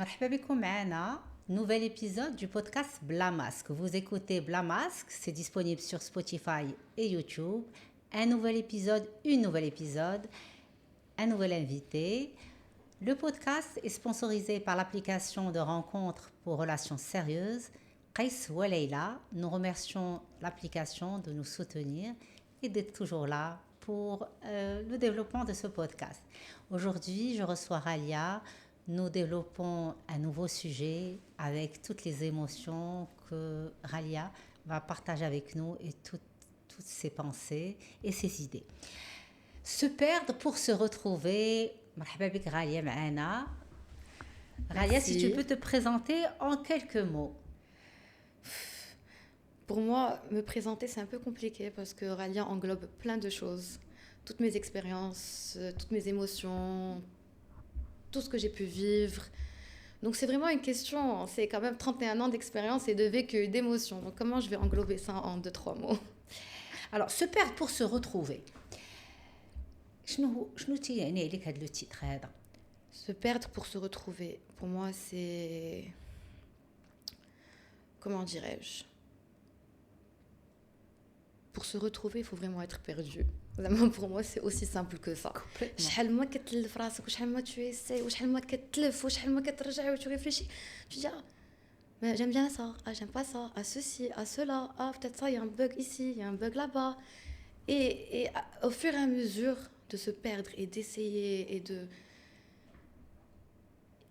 مرحبا بكم معنا nouvel épisode du podcast Bla Masque. Vous écoutez Bla Masque, c'est disponible sur Spotify et YouTube. Un nouvel épisode, un nouvel invité. Le podcast est sponsorisé par l'application de rencontres pour relations sérieuses Qais wa Leila. Nous remercions l'application de nous soutenir et d'être toujours là pour le développement de ce podcast. Aujourd'hui, je reçois Ralia. Nous développons un nouveau sujet avec toutes les émotions que Ralia va partager avec nous et toutes ses pensées et ses idées. Se perdre pour se retrouver. مرحبا بك Ralia معنا. Ralia, si tu peux te présenter en quelques mots. Pour moi, me présenter, c'est un peu compliqué parce que Ralia englobe plein de choses. Toutes mes expériences, toutes mes émotions, tout ce que j'ai pu vivre. Donc c'est vraiment une question, c'est quand même 31 ans d'expérience et de vécu, d'émotions. Donc comment je vais englober ça en 2-3 mots? Alors, se perdre pour se retrouver. شنو تيعني عليك هذا لو تيتر هذا؟ Se perdre pour se retrouver. Pour moi, c'est... Comment dirais-je? Pour se retrouver, il faut vraiment être perdu. Pour moi, c'est aussi simple que ça. شحال ما كتلف راسك وشحال ما tu essaies وشحال ما كتلف وشحال ما كترجع tu réfléchis, tu dis mais j'aime bien ça, j'aime pas ça, ceci, cela, peut-être ça, il y a un bug ici, il y a un bug là-bas. Et au fur et à mesure de se perdre et d'essayer et de...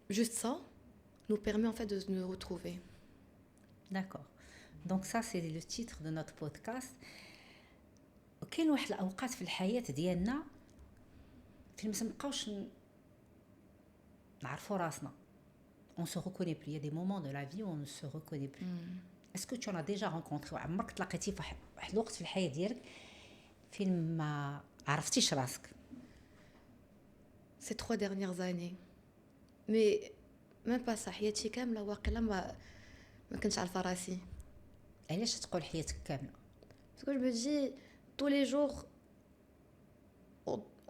Juste ça nous permet en fait de nous retrouver. D'accord. Donc ça, c'est le titre de notre podcast. وكاين واحد الاوقات في الحياه ديالنا فين ما نبقاوش نعرفوا راسنا. On se reconnaît plus. Il y a des moments de la vie où on ne se reconnaît plus. Est-ce que tu en as déjà rencontré عمرك تلاقيتي في واحد الوقت في الحياه ديالك فين ما عرفتيش راسك؟ Ces 3 dernières années. Mais même pas ça, حياتي كامله واقيلا ما كنتش عارفه راسي. علاش تقول حياتك كامله؟ Parce que je me dis, tous les jours,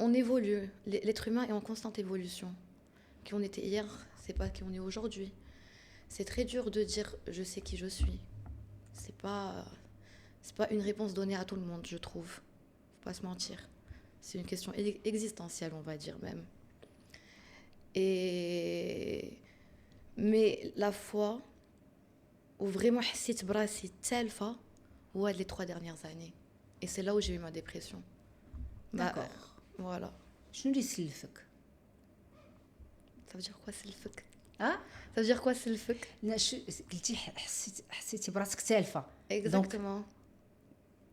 on évolue. L'être humain est en constante évolution. Qui on était hier, c'est pas qui on est aujourd'hui. C'est très dur de dire je sais qui je suis. C'est pas une réponse donnée à tout le monde, je trouve. Faut pas se mentir. C'est une question existentielle, on va dire même. Mais la fois où vraiment حسيت براسي تالفة هو les 3 dernières années. Et c'est là où j'ai eu ma dépression. D'accord. Voilà. شنو اللي سلفك؟ Ça veut dire quoi سلفك؟ Ça veut dire quoi سلفك؟ قلتي حسيتي براسك تالفه. Exactement.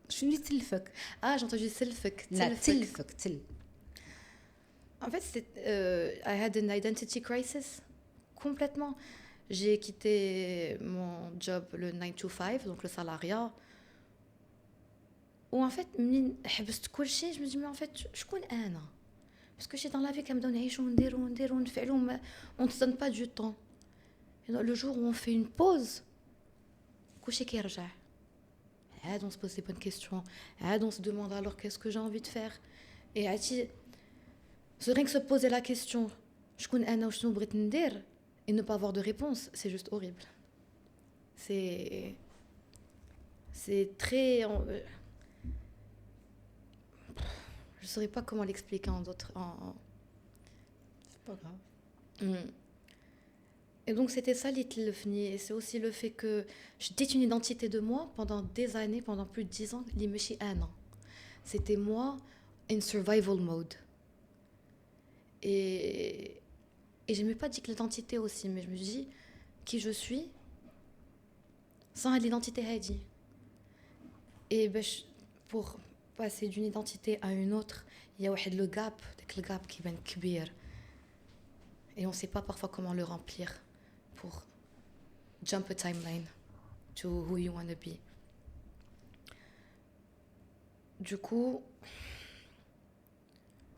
شنو اللي تلفك؟ J'ai entendu سلفك. لا تلفك. En fait, I had an identity crisis. Complètement. J'ai quitté mon job le 9 to 5, donc le salariat. Où en fait, حبست كل شيء, je me dis mais en fait, شكون أنا? Parce que j'ai dans la vie كنبداو نعيشوا ونديروا ونفعلوا, on ne se donne pas du temps. Et le jour où on fait une pause, كلشي كيرجع. On se pose les bonnes questions. On se demande alors qu'est-ce que j'ai envie de faire. Et c'est rien que se poser la question, شكون أنا وشنو بغيت ندير, et ne pas avoir de réponse, c'est juste horrible. C'est très... Je saurais pas comment l'expliquer en d'autres... C'est pas grave. Et donc c'était ça l'Itlefni, et c'est aussi le fait que j'étais une identité de moi pendant des années, pendant plus de 10 ans, l'immechi un an. C'était moi in survival mode. Et j'aimais pas dire que l'identité aussi, mais je me dis qui je suis sans l'identité Heidi. Et pour passer d'une identité à une autre, il y a le gap qui est كبير. Et on sait pas parfois comment le remplir pour jump a timeline to who you want to be. Du coup,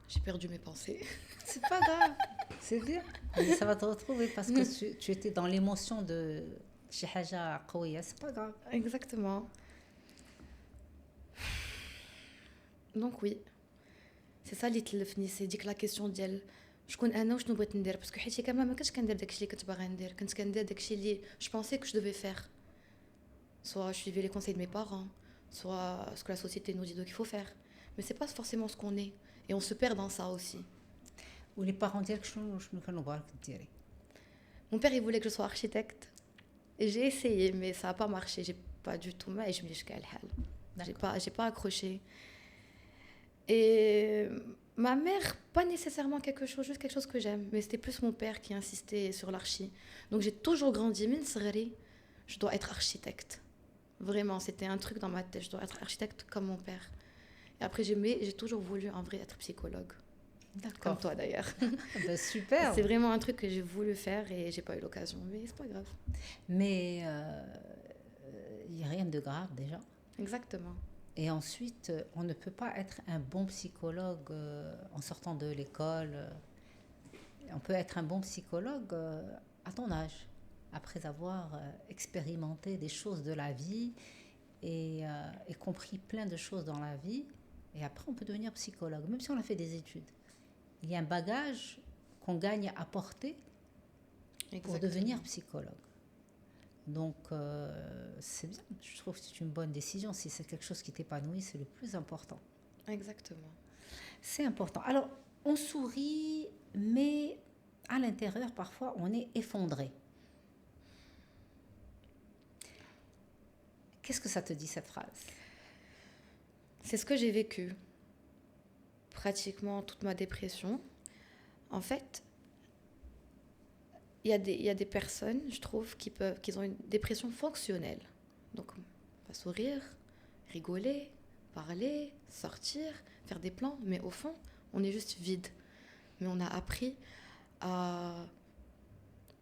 j'ai perdu mes pensées. C'est pas grave, c'est bien. Ça va te retrouver parce que tu étais dans l'émotion de شي حاجة قوية, c'est pas grave. Exactement. Donc oui, c'est ça l'Itlefni, c'est dit que la question d'elle, شكون انا وشنو بغيت ندير باسكو حيت كمان ما كنتش كندير داكشي اللي كنت باغا ندير كنت كندير داكشي اللي جو بونسي كو جو devais faire soit je suivais les conseils de mes parents soit ce que la société nous dit qu'il faut faire mais c'est pas forcément ce qu'on est et on se perd dans ça aussi. ولي بارون ديالك شنو كانوا بغاك ديري؟ Mon père il voulait que je sois architecte et j'ai essayé mais ça a pas marché, j'ai pas du tout ما يعجبنيش كاع الحال. J'ai pas accroché. Et ma mère, pas nécessairement quelque chose, juste quelque chose que j'aime. Mais c'était plus mon père qui insistait sur l'archi. Donc j'ai toujours grandi, je dois être architecte. Vraiment, c'était un truc dans ma tête, je dois être architecte comme mon père. Et après j'ai toujours voulu en vrai être psychologue. D'accord. Comme toi d'ailleurs. Ben, super. C'est vraiment un truc que j'ai voulu faire et j'ai pas eu l'occasion. Mais c'est pas grave. Mais il n'y a rien de grave déjà. Exactement. Et ensuite, on ne peut pas être un bon psychologue en sortant de l'école. On peut être un bon psychologue à ton âge, après avoir expérimenté des choses de la vie et compris plein de choses dans la vie. Et après, on peut devenir psychologue, même si on a fait des études. Il y a un bagage qu'on gagne à porter pour devenir psychologue. Donc, c'est bien. Je trouve que c'est une bonne décision. Si c'est quelque chose qui t'épanouit, c'est le plus important. Exactement. C'est important. Alors, on sourit, mais à l'intérieur, parfois, on est effondré. Qu'est-ce que ça te dit, cette phrase? C'est ce que j'ai vécu. Pratiquement toute ma dépression. En fait, il y a des personnes, je trouve, qui ont une dépression fonctionnelle. Donc, on va sourire, rigoler, parler, sortir, faire des plans, mais au fond, on est juste vide. Mais on a appris à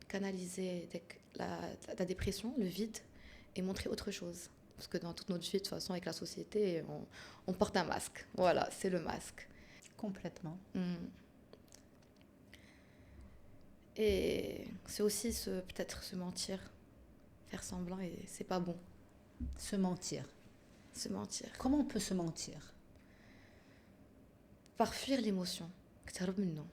canaliser la dépression, le vide, et montrer autre chose. Parce que dans toute notre vie, de toute façon, avec la société, on porte un masque. Voilà, c'est le masque. Complètement. Et c'est aussi peut-être se mentir, faire semblant, et c'est pas bon. Se mentir. Se mentir. Comment on peut se mentir? Par fuir l'émotion. تهرب منه.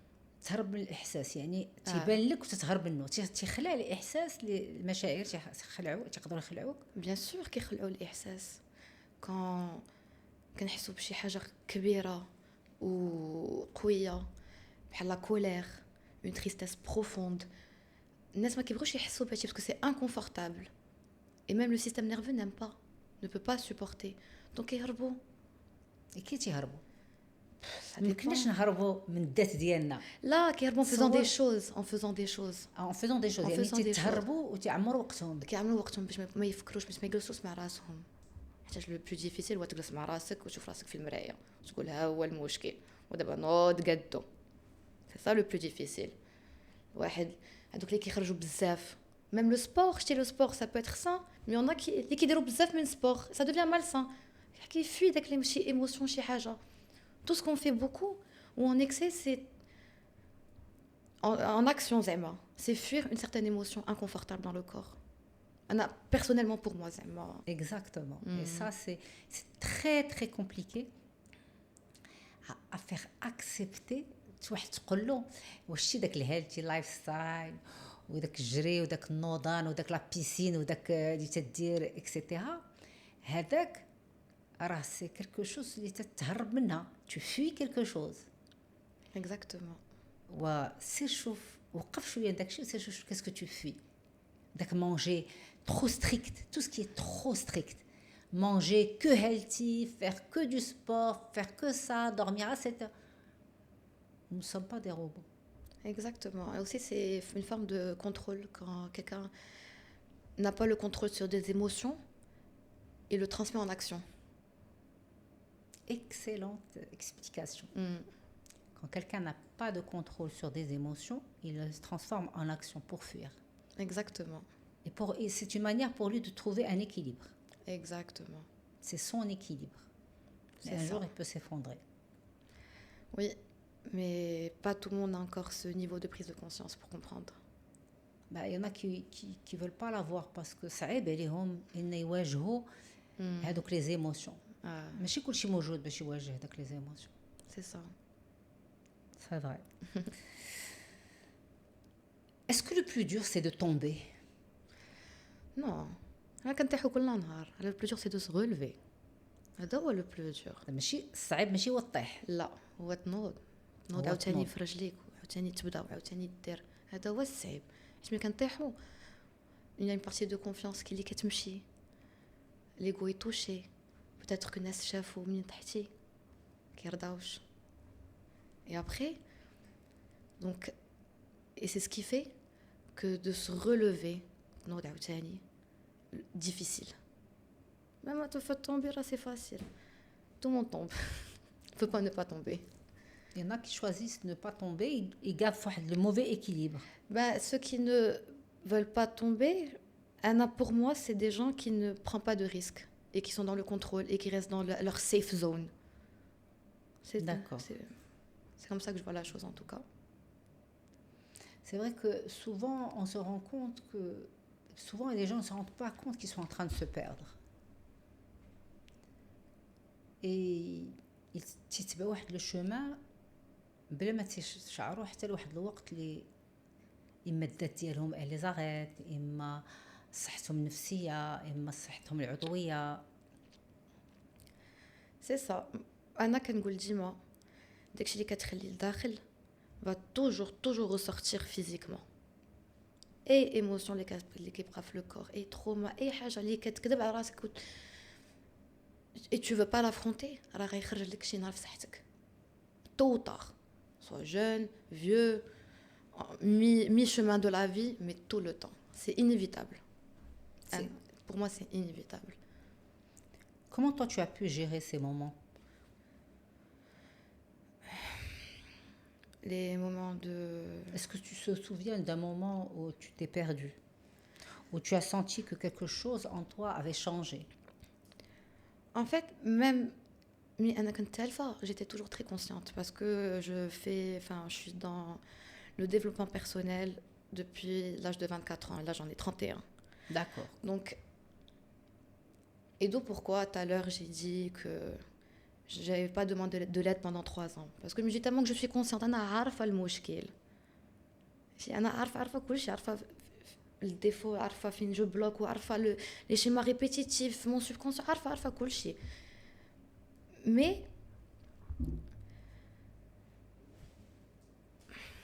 تهرب من الإحساس يعني تيبان لك وتتهرب منه تيخلع الإحساس المشاعر تيقدروا يخلعوك. Bien sûr كيخلعوا الإحساس. Quand كنحسوا بشي حاجة كبيرة وقوية بحال la colère, une tristesse profonde. الناس ما كيبغوش يحسوا بهادشي parce que c'est inconfortable. Et même le système nerveux n'aime pas, ne peut pas supporter. Donc يهربوا. Et كي تيهربوا؟ ما كناش نهربوا من الذات ديالنا. لا كيهربوا en faisant des choses, en faisant des choses. En faisant des choses. يعني تيتهربوا وتيعمروا وقتهم. كيعملوا وقتهم باش ما يفكروش باش ما يجلسوش مع راسهم. حيت لو بلو ديفيسيل هو تجلس مع راسك وتشوف راسك في المرايه وتقول ها هو المشكل ودابا نوض قدو. C'est ça le plus difficile. واحد هذوك اللي كيخرجوا بزاف. Même le sport, le sport ça peut être sain, mais il y en a qui يديروا بزاف من sport, ça devient malsain. Qui fuit داك اللي شي émotion شي حاجه. Tout ce qu'on fait beaucoup ou en excès, c'est en action, Zema. C'est fuir une certaine émotion inconfortable dans le corps. Personnellement, pour moi, Zema. Exactement. Et ça, c'est très, très compliqué à faire accepter. واحد تقول له واش شي داك الهيلثي لايف ستايل وداك الجري وداك النوضان وداك لا بيسين وداك اللي تدير اكسيتيرا هذاك راه سي كلكو شوز اللي تتهرب منها. tu fuis quelque chose. Exactement. وسير شوف وقف شويه داكشي وسير شوف qu'est-ce que tu fuis. داك manger trop strict, tout ce qui est trop strict. Manger que healthy, faire que du sport, faire que ça, dormir à 7 heures. Nous ne sommes pas des robots. Exactement. Et aussi, c'est une forme de contrôle. Quand quelqu'un n'a pas le contrôle sur des émotions, il le transmet en action. Excellente explication. Quand quelqu'un n'a pas de contrôle sur des émotions, il se transforme en action pour fuir. Exactement. Et c'est une manière pour lui de trouver un équilibre. Exactement. C'est son équilibre. Et un jour, il peut s'effondrer. Oui, mais pas tout le monde a encore ce niveau de prise de conscience pour comprendre. Il y en a qui veulent pas l'avoir parce que صعيب عليهم إن يواجهوا هذوك les émotions. ماشي كلشي موجود باش يواجه داك les émotions. C'est ça. C'est vrai. Est-ce que le plus dur c'est de tomber? Non, انا كنطيحوا كل نهار. على le plus dur c'est de se relever. هذا هو le plus dur. ماشي الصعيب ماشي هو الطيح. لا هو تنوض هو عاوتاني تنوض. في رجليك وعاوتاني تبدا وعاوتاني دير. هذا هو الصعيب. حيت ملي كنطيحوا une partie de confiance qui اللي كتمشي. ليغو يتوشي. peut-être que الناس شافوا منين طحتي كيرضاوش. Et après, donc, et c'est ce qui fait que de se relever, non, difficile. Même à te faire tomber, là, c'est facile. Tout le monde tombe. Il ne faut pas ne pas tomber. Il y en a qui choisissent de ne pas tomber, ils gardent le mauvais équilibre. Ben, ceux qui ne veulent pas tomber, Anna, pour moi, c'est des gens qui ne prennent pas de risques et qui sont dans le contrôle et qui restent dans leur safe zone. D'accord. C'est comme ça que je vois la chose, en tout cas. C'est vrai que souvent, on se rend compte que... Souvent, les gens ne se rendent pas compte qu'ils sont en train de se perdre. Et تتبع واحد لو chemin بلا ما تشعروا حتى لواحد الوقت اللي اما الذات ديالهم لي زاريت، اما صحتهم النفسيه، اما صحتهم العضويه. سي سا. انا كنقول ديما داكشي اللي كتخلي لداخل va toujours ressortir physiquement. اي ايموشن اللي كيبقى في لو كور، اي تروما، اي حاجه اللي كتكذب على راسك et tu veux pas l'affronter, راه غيخرج لك شي نهار في صحتك. tôt ou tard, soit jeune, vieux, mi-chemin de la vie, mais tout le temps. C'est inévitable. Pour moi, c'est inévitable. Comment toi tu as pu gérer ces moments? Les moments de... Est-ce que tu te souviens d'un moment où tu t'es perdu, où tu as senti que quelque chose en toi avait changé? En fait, même j'étais toujours très consciente parce que je suis dans le développement personnel depuis l'âge de 24 ans. Et là, j'en ai 31. D'accord. Donc, et d'où pourquoi, tout à l'heure, j'ai dit que je n'avais pas demandé de l'aide pendant 3 ans. Parce que je me dis tellement que je suis consciente. أنا عارفة المشكل. أنا عارفة كل شيء. عارفة le défaut, عارفة فين je bloque, وعارفة les schémas répétitifs, mon subconscient, عارفة كل شيء. Mais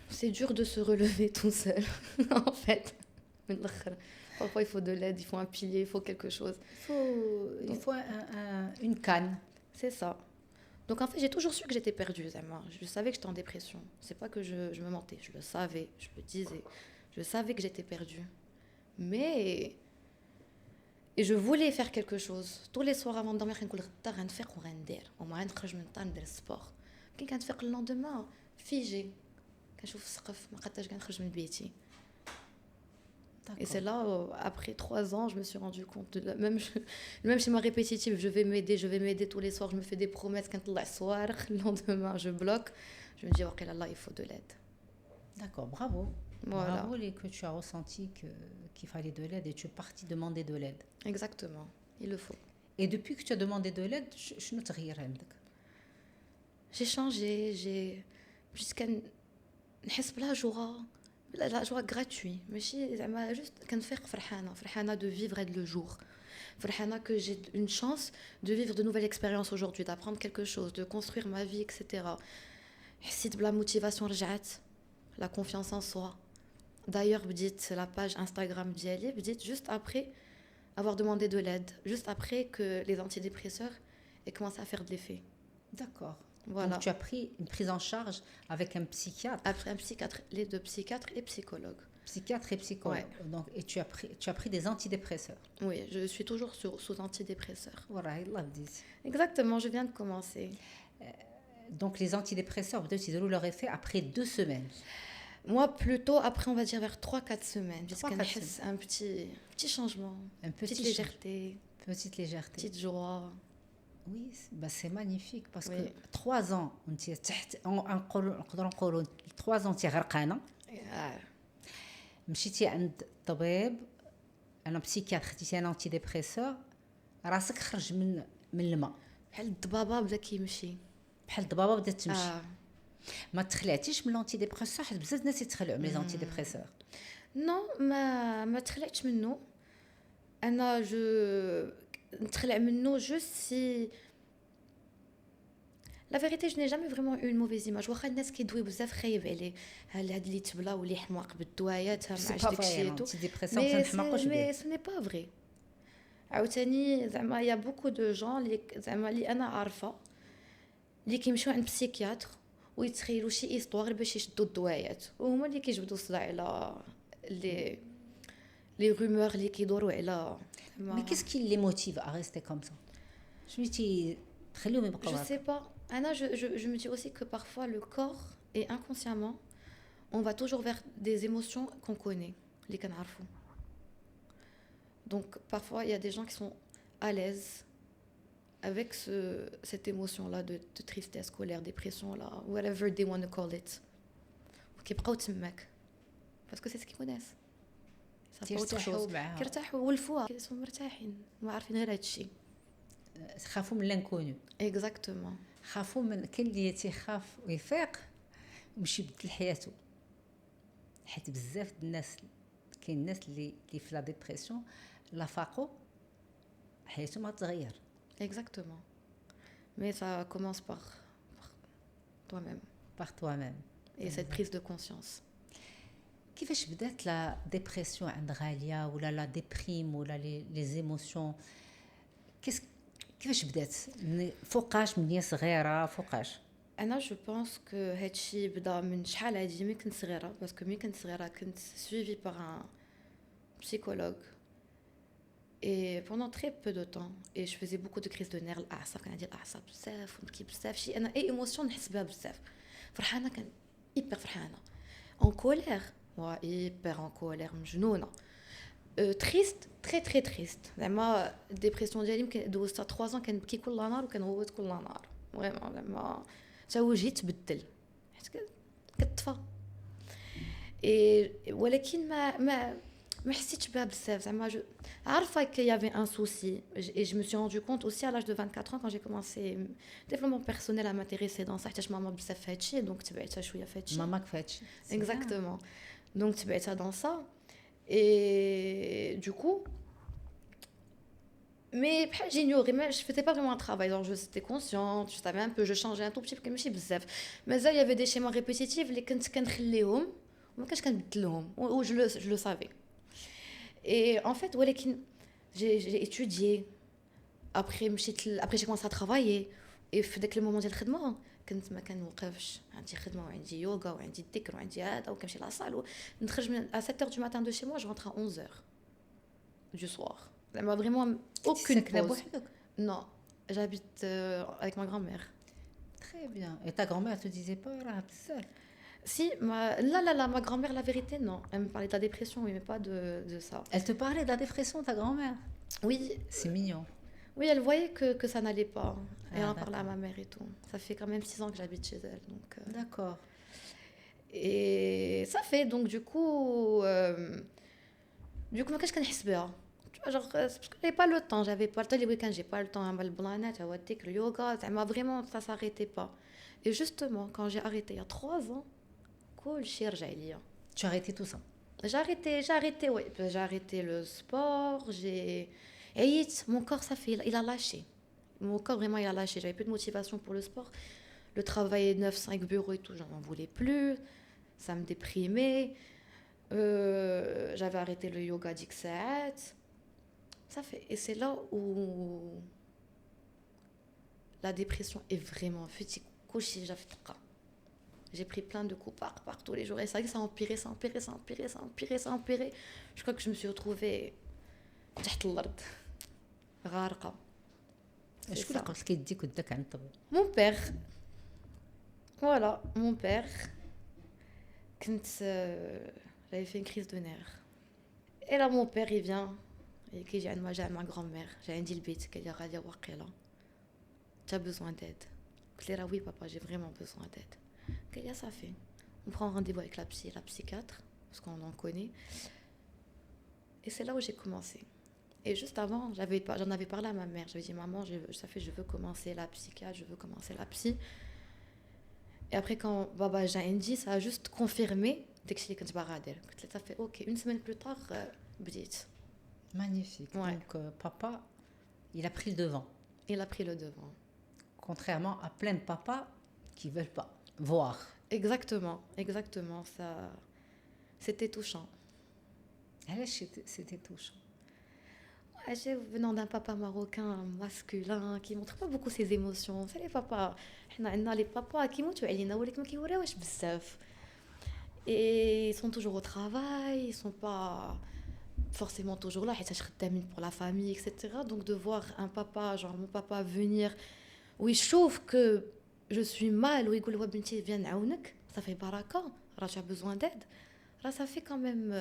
c'est dur de se relever tout seul, en fait. Parfois, il faut de l'aide, il faut un pilier, il faut quelque chose. Il faut une canne. C'est ça. Donc, en fait, j'ai toujours su que j'étais perdue, Zama. Je savais que j'étais en dépression. C'est pas que je me mentais, je le savais, je le disais. Je savais que j'étais perdue. Mais... Et je voulais faire quelque chose. Tous les soirs avant de dormir, je me disais, je vais faire ce que je vais faire. Je vais faire le sport. Quand je vais faire le lendemain, figé. Quand je vais sortir de بيتي. Et c'est là, après 3 ans, je me suis rendu compte, même schéma répétitif, je vais m'aider tous les soirs, je me fais des promesses, quand le soir, le lendemain, je bloque, je me dis, ok, là, il faut de l'aide. D'accord, bravo. Voilà. Bravo que tu as ressenti qu'il fallait de l'aide et tu es partie demander de l'aide. Exactement, il le faut. Et depuis que tu as demandé de l'aide, شنو تغير عندك؟ J'ai changé, jusqu'à نحس بلا joie gratuite, ماشي زعما juste كنفيق فرحانه de vivre le jour. فرحانه que j'ai une chance de vivre de nouvelles expériences aujourd'hui, d'apprendre quelque chose, de construire ma vie, etc. حسيت بلا motivation رجعت, la confiance en soi. D'ailleurs, بديت la page Instagram ديالي بديت juste après avoir demandé de l'aide, juste après que les antidépresseurs aient commencé à faire de l'effet. D'accord. Voilà. Donc tu as pris une prise en charge avec un psychiatre. Après un psychiatre, les deux psychiatres et psychologues. Psychiatre et psychologue. Ouais. Donc, et tu as pris des antidépresseurs. Oui, je suis toujours sous antidépresseurs. Voilà, exactement, je viens de commencer. Donc les antidépresseurs, peut-être ils ont leur effet après 2 semaines. Moi, plutôt après, on va dire vers 3-4 semaines. Jusqu'à un petit changement. Petite légèreté. Petite légèreté. Petite joie. Oui, bah c'est magnifique parce que 3 ans, on نقولوا 3 ans انت غرقانه. مشيتي عند طبيب، انا بسيكياتر، خديتي انا انتي ديبريسور، راسك خرج من الماء. بحال الضبابه بدا كيمشي. بحال الضبابه بدات تمشي. ما تخلعتيش من الانتي ديبريسور، حيت بزاف الناس يتخلعوا من الانتي ديبريسور. Non, ما تخلعتش منه. انا نتخلع منه juste si la vérité je n'ai jamais vraiment eu une mauvaise image. واخا الناس كيدوي بزاف خايب عليه هاد اللي تبلا واللي حماق بالدوايات ما سي عرفتش با داكشي فري تو. انتي ديبرسيون ما تنحماقوش مي به. سو ني با فري. عاوتاني زعما يا بوكو دو جون اللي زعما اللي انا عارفه اللي كيمشيو عند بسيكياتر ويتخيلوا شي استوار باش يشدوا الدوايات وهما اللي كيجبدوا الصداع على لي رومور اللي كيدوروا على مي كيس كي لي موتيف ا ريستي كوم سا؟ شنو تي تخليهم يبقاو je sais هكا؟ pas. Anna, je me dis aussi que parfois le corps et inconsciemment on va toujours vers des émotions qu'on connaît les canarfou. Donc parfois il y a des gens qui sont à l'aise avec cette émotion là de tristesse, colère, dépression là, whatever they want to call it. وكيبقاو تماك parce que c'est ce qu'ils connaissent. Ça pas autre chose. كيرتاحوا ولفوها كيسوا مرتاحين ما عارفين غير هادشي. خافوا من لانكونو. Exactement. خافوا من كاين اللي تيخاف ويفيق ويمشي يبدل حياته، حيت بزاف الناس كاين الناس اللي في لا ديبرسيون لا فاقوا حياتهم غتغير. Exactement. Mais ça commence par toi-même. Par toi-même. Et cette prise de conscience. كيفاش بدات لا ديبرسيون عند غاليه ولا لا ديبريم ولا لي زيموسيون؟ كيفاش بدات؟ فوقاش من صغيره فوقاش؟ انا جو بونس كو هادشي بدا من شحال هادي ملي كنت صغيره باسكو ملي كنت صغيره كنت سويفي باغ ان psychologue et pendant très peu de temps et je faisais beaucoup de crises de nerfs. الاعصاب كان عندي الاعصاب بزاف ونبكي بزاف شي انا اي ايموشن نحس بها بزاف. فرحانه كان ايبر فرحانه en colère hyper en colère مجنونه triste très très triste زعما الديبرسيون ديالي يمكن دوزتها 3 ans كنبكي كل نهار وكنغوت كل نهار فريمون زعما حتى وجهي تبدل حيت كتطفى ولكن ما حسيتش بها بزاف زعما عارفه qu'il y avait un souci et je me suis rendu compte aussi à l'âge de 24 ans quand j'ai commencé développement personnel à m'intéresser dans ça حيت ماما بزاف في هادشي دونك تبعتها شويه في هادشي ماماك في هادشي exactement donc تبعتها dans ça et du coup mais j'ignorais mais je faisais pas vraiment un travail donc j'étais consciente je savais un peu je changeais un tout petit peu ماشي بزاف مازال il y avait des schémas répétitifs اللي كنت كنخليهم وما كنتش كنبدلهم و je le savais et en fait ولكن j'ai étudié après j'ai commencé à travailler et في داك المومون ديال الخدمه كنت ما كنوقفش عندي خدمه وعندي يوغا وعندي الذكر وعندي هذا وكنمشي لاصال ونخرج من à 7h du matin de chez moi je rentre à 11h du soir زعما vraiment aucune pause. Non, j'habite avec ma grand-mère. Très bien. Et ta grand-mère te disait pas là bzaf? Si, ma grand-mère, la vérité, non. Elle me parlait de la dépression, oui, mais pas de ça. Elle te parlait de la dépression, ta grand-mère? Oui. C'est mignon. Oui, elle voyait que ça n'allait pas. Et elle en parlait à d'accord. ma mère et tout. Ça fait quand même 6 ans que j'habite chez elle. Donc, D'accord. Et ça fait, donc du coup, ما كنتش كنحس بها. Genre, parce que j'avais pas le temps, les week-ends, j'ai pas le temps, le blanet, le yoga, vraiment, ça s'arrêtait pas. Et justement, quand j'ai arrêté il y a 3 ans, Tu as arrêté tout ça? J'ai arrêté, oui. J'ai arrêté le sport, mon corps, ça fait, il a lâché. Mon corps, vraiment, il a lâché. J'avais plus de motivation pour le sport. Le travail 9-5 bureaux et tout, j'en voulais plus. Ça me déprimait. J'avais arrêté le yoga d'Ixat. Ça fait, et c'est là où la dépression est vraiment fait. J'ai pris plein de coups par tous les jours et ça empirait. Je crois que je me suis retrouvée تحت الارض غارقه. شكون اللي قلت لك يديك وداك عند الطبيب؟ Mon père. Voilà, mon père. Quand j'avais fait une crise de nerfs. Et là mon père il vient et qui j'ai ma grand-mère, j'ai un dit le bête qu'elle a Radia Waqila. Tu as besoin d'aide. Je lui ai dit oui papa, j'ai vraiment besoin d'aide. Qu'elle a ça fait. On prend rendez-vous avec la psychiatre parce qu'on en connaît. Et c'est là où j'ai commencé. Et juste avant, j'en avais parlé à ma mère. J'avais dit maman, je veux commencer la psychiatre, je veux commencer la psy. Et après quand Baba j'ai dit, ça a juste confirmé داكشي اللي كنت باغا ندير قلت لها صافي اوكي اون سيمين بلو طار بديت. Magnifique. Ouais. Donc, papa, il a pris le devant. Il a pris le devant. Contrairement à plein de papas qui ne veulent pas voir. Exactement, ça c'était touchant. C'était touchant. Ouais, venant d'un papa marocain masculin qui montre pas beaucoup ses émotions. C'est les papas. On a les papas qui montrent علينا ولكن ما كيوريوش بزاف. Et ils sont toujours au travail, ils sont pas forcément toujours là, حيت خدامين pour la famille, etc. Donc de voir un papa, genre mon papa venir où il chauffe que je suis mal, où il dit بنتي viens نعاونك, ça fait baraka, راه tu as besoin d'aide. Là ça fait quand même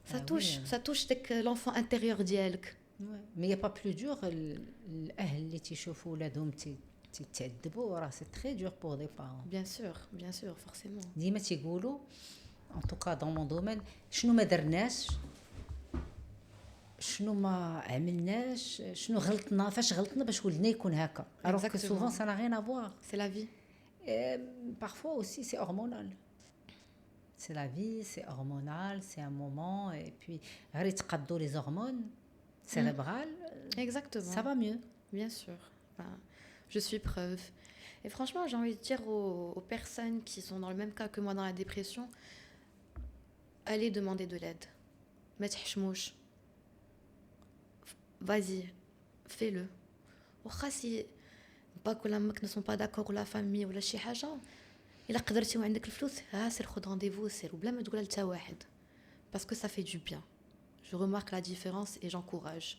ça Ah touche, oui. ça touche l'enfant intérieur ديالك. Ouais. Mais il n'y a pas plus dur. الأهل اللي تيشوفوا ولادهم تيتعذبوا راه c'est très dur pour des parents. Bien sûr, forcément. ديما تيقولوا en tout cas dans mon domaine شنو ما درناش شنو ما عملناش شنو غلطنا فاش غلطنا باش ولدنا يكون هكا. Alors que Exactement. souvent ça n'a rien à voir. C'est la vie. Et parfois aussi c'est hormonal. C'est la vie, c'est hormonal, c'est un moment et puis غير يتقادوا les hormones cérébrales, Exactement. ça va mieux. Bien sûr. Enfin, je suis preuve. Et franchement, j'ai envie de dire aux personnes qui sont dans le même cas que moi dans la dépression, allez demander de l'aide. ما تحشموش. Vas-y, fais-le. وخا si باك ولا امك ne sont pas d'accord ولا famille ولا شي حاجه الا قدرتي وعندك الفلوس ها سير خذ رونديفو سير وبلا ما تقول لتا واحد parce que ça fait du bien. Je remarque la différence et j'encourage.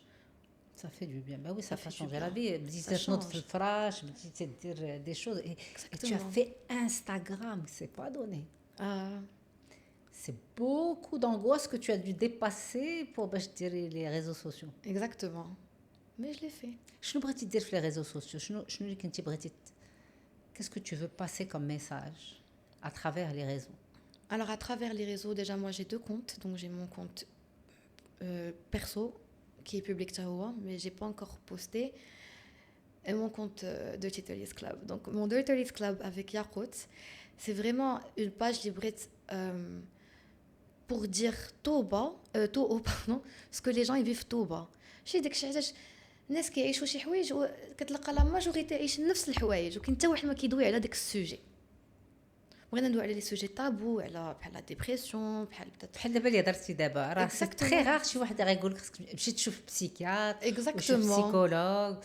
Ça fait du bien. Bah oui, ça fait va du changer bien. la vie. بديتي Ça تنوض في change. الفراش, بديتي دير des choses et tu as Exactement. fait Instagram, c'est pas donné. Ah, C'est beaucoup d'angoisse que tu as dû dépasser pour باش ديري les réseaux sociaux. exactement. Mais je l'ai fait. شنو بغيتي دير في les réseaux sociaux? شنو اللي كنتي بغيتي Qu'est-ce que tu veux passer comme message à travers les réseaux? Alors à travers les réseaux, déjà moi j'ai deux comptes. Donc j'ai mon compte perso qui est public Tahoua, mais j'ai pas encore posté. Et mon compte Dirty List Club. Donc mon Dirty List Club avec Yakout, c'est vraiment une page librette pour dire tout haut, pardon, ce que les gens ils vivent tout bas. شي داكشي علاش الناس كيعيشوا شي حوايج وكتلقى لا ماجوريتي عايش نفس الحوايج وكاين حتى واحد ما كيدوي على داك السوجي. بغينا ندوي على لي سوجي طابو على بحال لا ديبرسيون بحال بحال دابا اللي هضرتي دابا راه سي Exactement. تري غار شي واحد غيقول لك خصك تمشي تشوف بسيكياتر وشوف Exactement. بسيكولوج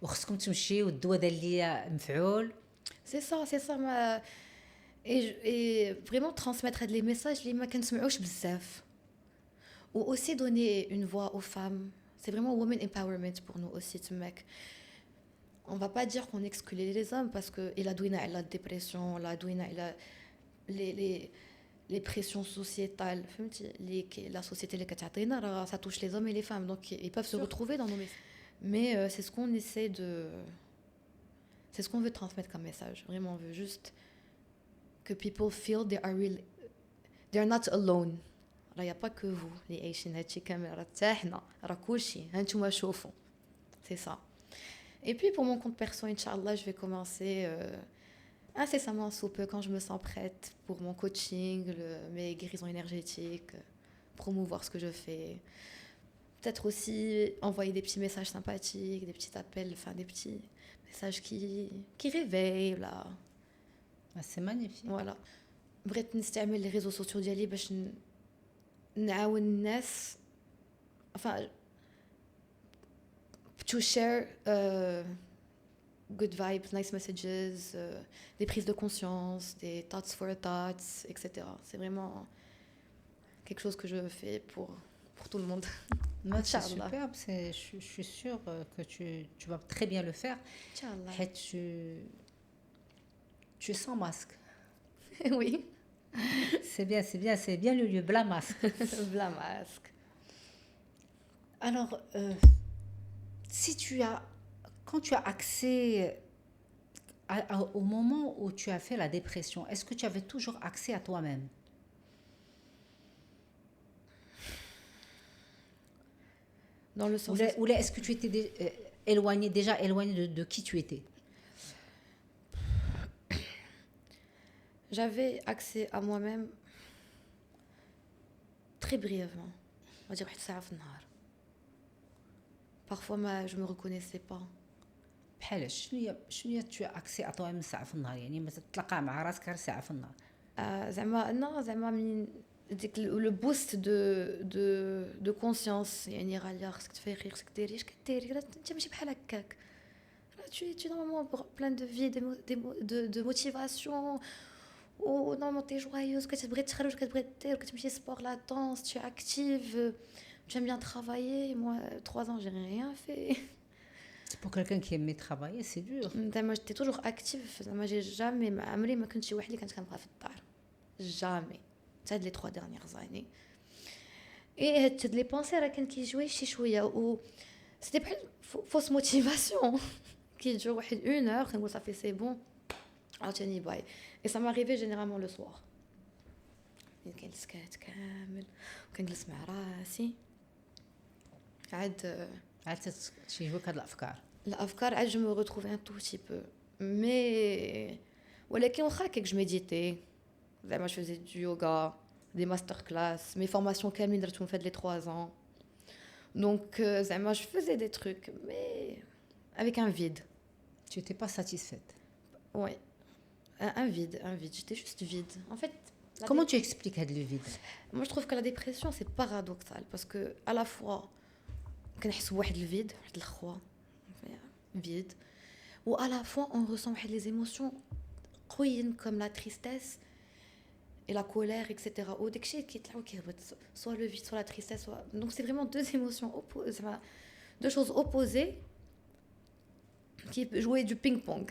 وخصكم تمشيو الدواء ديال ليا مفعول. C'est ça et vraiment transmettre des messages اللي ما كنسمعوش بزاف. Ou aussi donner une voix aux femmes. C'est vraiment women empowerment pour nous aussi تماك. On va pas dire qu'on exclut les hommes parce que il a douina la dépression, la douina les pressions sociétales, la société اللي كتعطينا راه ça touche les hommes et les femmes donc ils peuvent se retrouver dans nos messages. Mais c'est ce qu'on essaie de c'est ce qu'on veut transmettre comme message. Vraiment, on veut juste que people feel they are not alone. راه y a pas que vous اللي عايشين هادشي كامل راه حتى حنا راه كلشي ها نتوما شوفوا. C'est ça. Et puis pour mon compte perso, Inch'Allah, je vais commencer incessamment sous peu quand je me sens prête pour mon coaching, mes guérisons énergétiques, promouvoir ce que je fais. Peut-être aussi envoyer des petits messages sympathiques, des petits appels, enfin des petits messages qui réveillent là. Ah, c'est magnifique. Voilà. بغيت نستعمل les réseaux sociaux ديالي باش نعاون الناس enfin to share good vibes, nice messages, des prises de conscience, des thoughts for thoughts, etc. C'est vraiment quelque chose que je fais pour tout le monde. Moi, c'est Inch'Allah. superbe. Je suis sûre que tu vas très bien le faire. Inch'Allah. حيت tu es sans masque. Oui, C'est bien le lieu, bla masque. la masque. Alors, quand tu as accès au moment où tu as fait la dépression, est-ce que tu avais toujours accès à toi-même? Dans le sens Ou est-ce que tu étais déjà éloigné de qui tu étais? j'avais accès à moi-même très brièvement. On va dire واحد ساعة في النهار. Parfois je me reconnaissais pas. بحال شنو هي تو اكسي عطوها من ساعه في النهار، يعني مثلا تتلاقى مع راسك غير ساعه في النهار؟ زعما من ديك لو بوست دو كونسيونس، يعني غاليه خصك تفيقي، خصك ديري اش كديري، راه انت ماشي بحال هكاك، راه tu normalement plein de vie de motivation و normalement t'es joyeuse، كتبغي تخرج، كتبغي دير، كتمشي سبور، لا دانس، tu es active, tu aimes bien travailler. Moi 3 ans j'ai rien fait. C'est pour quelqu'un qui aime travailler, c'est dur. زعما j'étais toujours active. زعما j'ai jamais ما عمري ما كنت شي وحده اللي كانت كنبقى في الدار، jamais. هاد لي 3 dernières années. ايه هاد لي بونسي راه كان كيجوي شي شويه، و سيتي بحال فوس موتيفاسيون كيجيو واحد 1 heure كنقول صافي سي بون عاوتاني باي. اي سا ماريفي جينيرالمون لو سوار، كاين السكات كامل وكنجلس مع راسي عاد تيجيوك هاد الافكار عاد جو مو ريتروفي ان تو بتي بو مي، ولكن واخا هكاك جو ميديتي. زعما جو فيزي دو يوغا، des masterclass, mes formations كاملين درتهم في هاد لي 3 ans. Donc زعما je faisais des trucs mais avec un vide. Tu n'étais pas satisfaite? Oui, un vide, j'étais juste vide. En fait, comment tu expliques le vide? Moi je trouve que la dépression c'est paradoxal parce que à la fois كنحس بواحد الفيد، واحد الخوا vide, ou à la fois on ressent واحد les émotions قويين comme la tristesse et la colère, etc. Ou dès que j'ai soit le vide, soit la tristesse, soit... Donc c'est vraiment deux émotions opposées, deux choses opposées qui jouaient du ping-pong,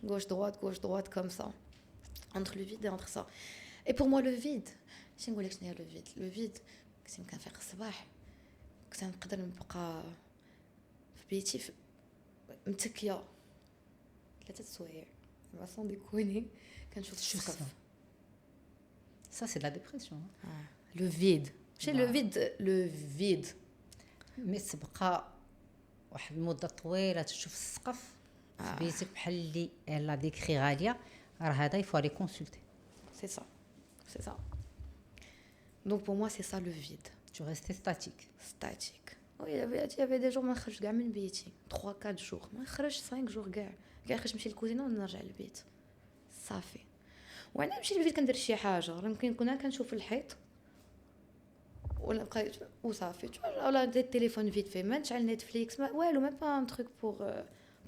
gauche-droite, comme ça, entre le vide et entre ça. Et pour moi le vide, je ne sais pas le vide, c'est que je peux faire le que je peux نبقى في بيتي متكية 3 سوايع ما sans déconner كنشوف السقف. Ça, c'est de la dépression. Le vide. C'est le vide. Mais تبقى واحد المدة طويلة تشوف السقف في بيتك بحال اللي لا ديكري غالية، راه هذا il faut aller consulter. C'est ça. Donc pour moi c'est ça le vide. Tu restais statique. Oui, il y avait des jours ما نخرج كاع من بيتي 3-4 jours ما نخرج 5 jours كاع خرج نمشي للكوزينه ونرجع للبيت صافي. وانا نمشي للبيت كندير شي حاجه، راه يمكن كنا كنشوف الحيط ولا نبقى وصافي، ولا ندير التليفون فيت في، ما نشعل نتفليكس، ما والو، ميم با ان تروك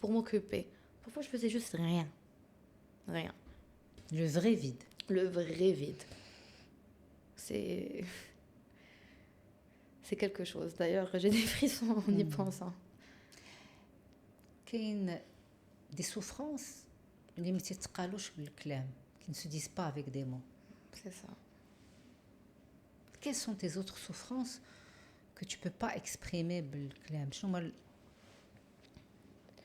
pour m'occuper. Parfois je faisais juste rien. Le vrai vide. C'est quelque chose. D'ailleurs j'ai des frissons en y pensant. كاين des souffrances اللي ما تتقالوش بالكلام, qui ne se disent pas avec des mots. C'est ça. Quelles sont tes autres souffrances que tu peux pas exprimer بالكلام؟ شنو هما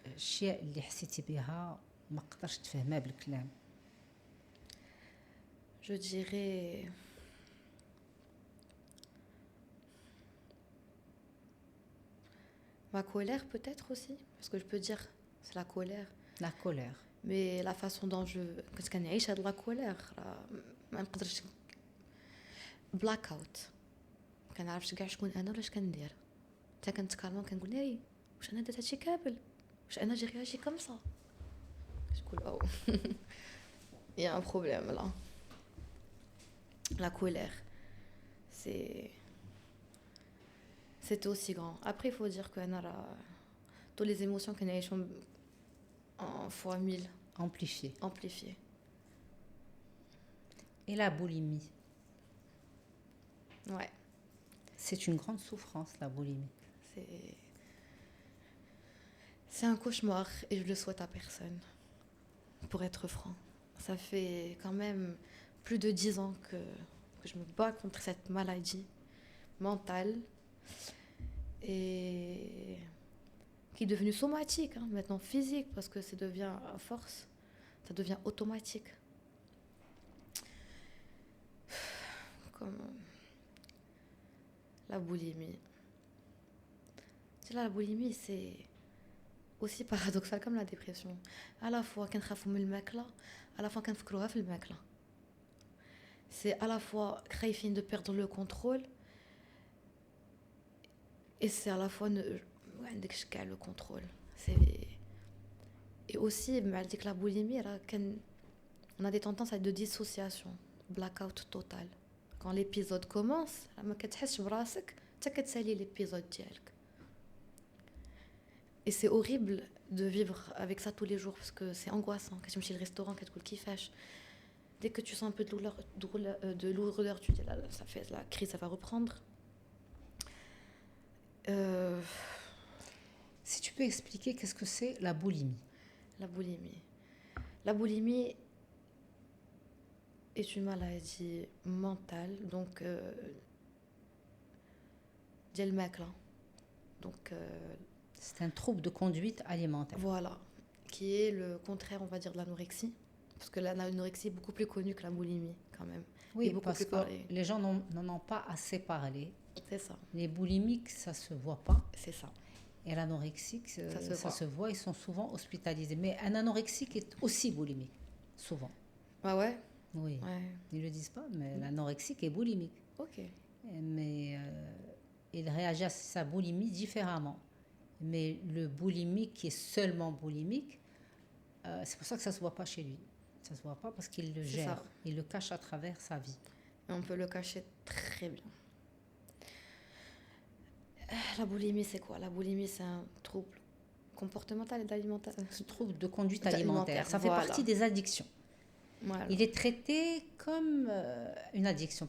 الاشياء اللي حسيتي بها ما قدرتش تفهمها بالكلام؟ Je dirais ma colère peut-être aussi, parce que je peux dire c'est la colère. La colère. Mais la façon dont كنت كنعيش هاد لا كولير ما نقدرش بلاك اوت، ما كنعرفش كاع شكون انا ولا اش كندير، حتى كنتكالمون كنقول ناري واش انا درت هادشي كامل، واش انا جي رياجي كوم سا، شكون او يا ان بروبليم لا. La colère c'est aussi grand. Après il faut dire que انا toutes les émotions كنعيشهم en fois 1000 amplifié. Et la boulimie? Ouais. C'est une grande souffrance, la boulimie. C'est un cauchemar et je le souhaite à personne, pour être franc. Ça fait quand même plus de 10 ans que je me bats contre cette maladie mentale et qui est devenue somatique, hein, maintenant physique, parce que ça devient à force, ça devient automatique. Comme la boulimie. La boulimie, c'est aussi paradoxal comme la dépression. À la fois كنخافوا من الماكله، à la fois كنفكروها في الماكله. C'est à la fois خايفين de perdre le contrôle Et c'est à la fois عندك كاع le contrôle. C'est et aussi avec la boulimie on a des tendances à de dissociation, blackout total. Quand l'épisode commence, ما كتحسش براسك حتى كتسالي l'épisode ديالك. Et c'est horrible de vivre avec ça tous les jours parce que c'est angoissant. Quand tu vas au restaurant, كتقول كيفاش. Dès que tu sens un peu de lourdeur, tu dis là, ça fait la crise, ça va reprendre. Si tu peux expliquer qu'est-ce que c'est la boulimie. La boulimie est une maladie mentale, donc ديال الماكلة. Donc c'est un trouble de conduite alimentaire. Voilà, qui est le contraire, on va dire, de l'anorexie. Parce que l'anorexie est beaucoup plus connue que la boulimie, quand même. Oui, beaucoup parce plus que parlée. les gens n'en ont pas assez parlé. C'est ça. Les boulimiques, ça se voit pas. C'est ça. Et l'anorexique, ça se voit. Ils sont souvent hospitalisés. Mais un anorexique est aussi boulimique, souvent. Ah ouais? Oui. Ouais. Ils le disent pas, mais l'anorexique est boulimique. Ok. Mais il réagit à sa boulimie différemment. Mais le boulimique qui est seulement boulimique, c'est pour ça que ça se voit pas chez lui. Ça se voit pas parce qu'il le gère. Il le cache à travers sa vie. Et on peut le cacher très bien. La boulimie, c'est quoi? La boulimie, c'est un trouble comportemental et d'alimentaire. Ce trouble de conduite alimentaire. Ça fait partie des addictions. Voilà. Il est traité comme une addiction.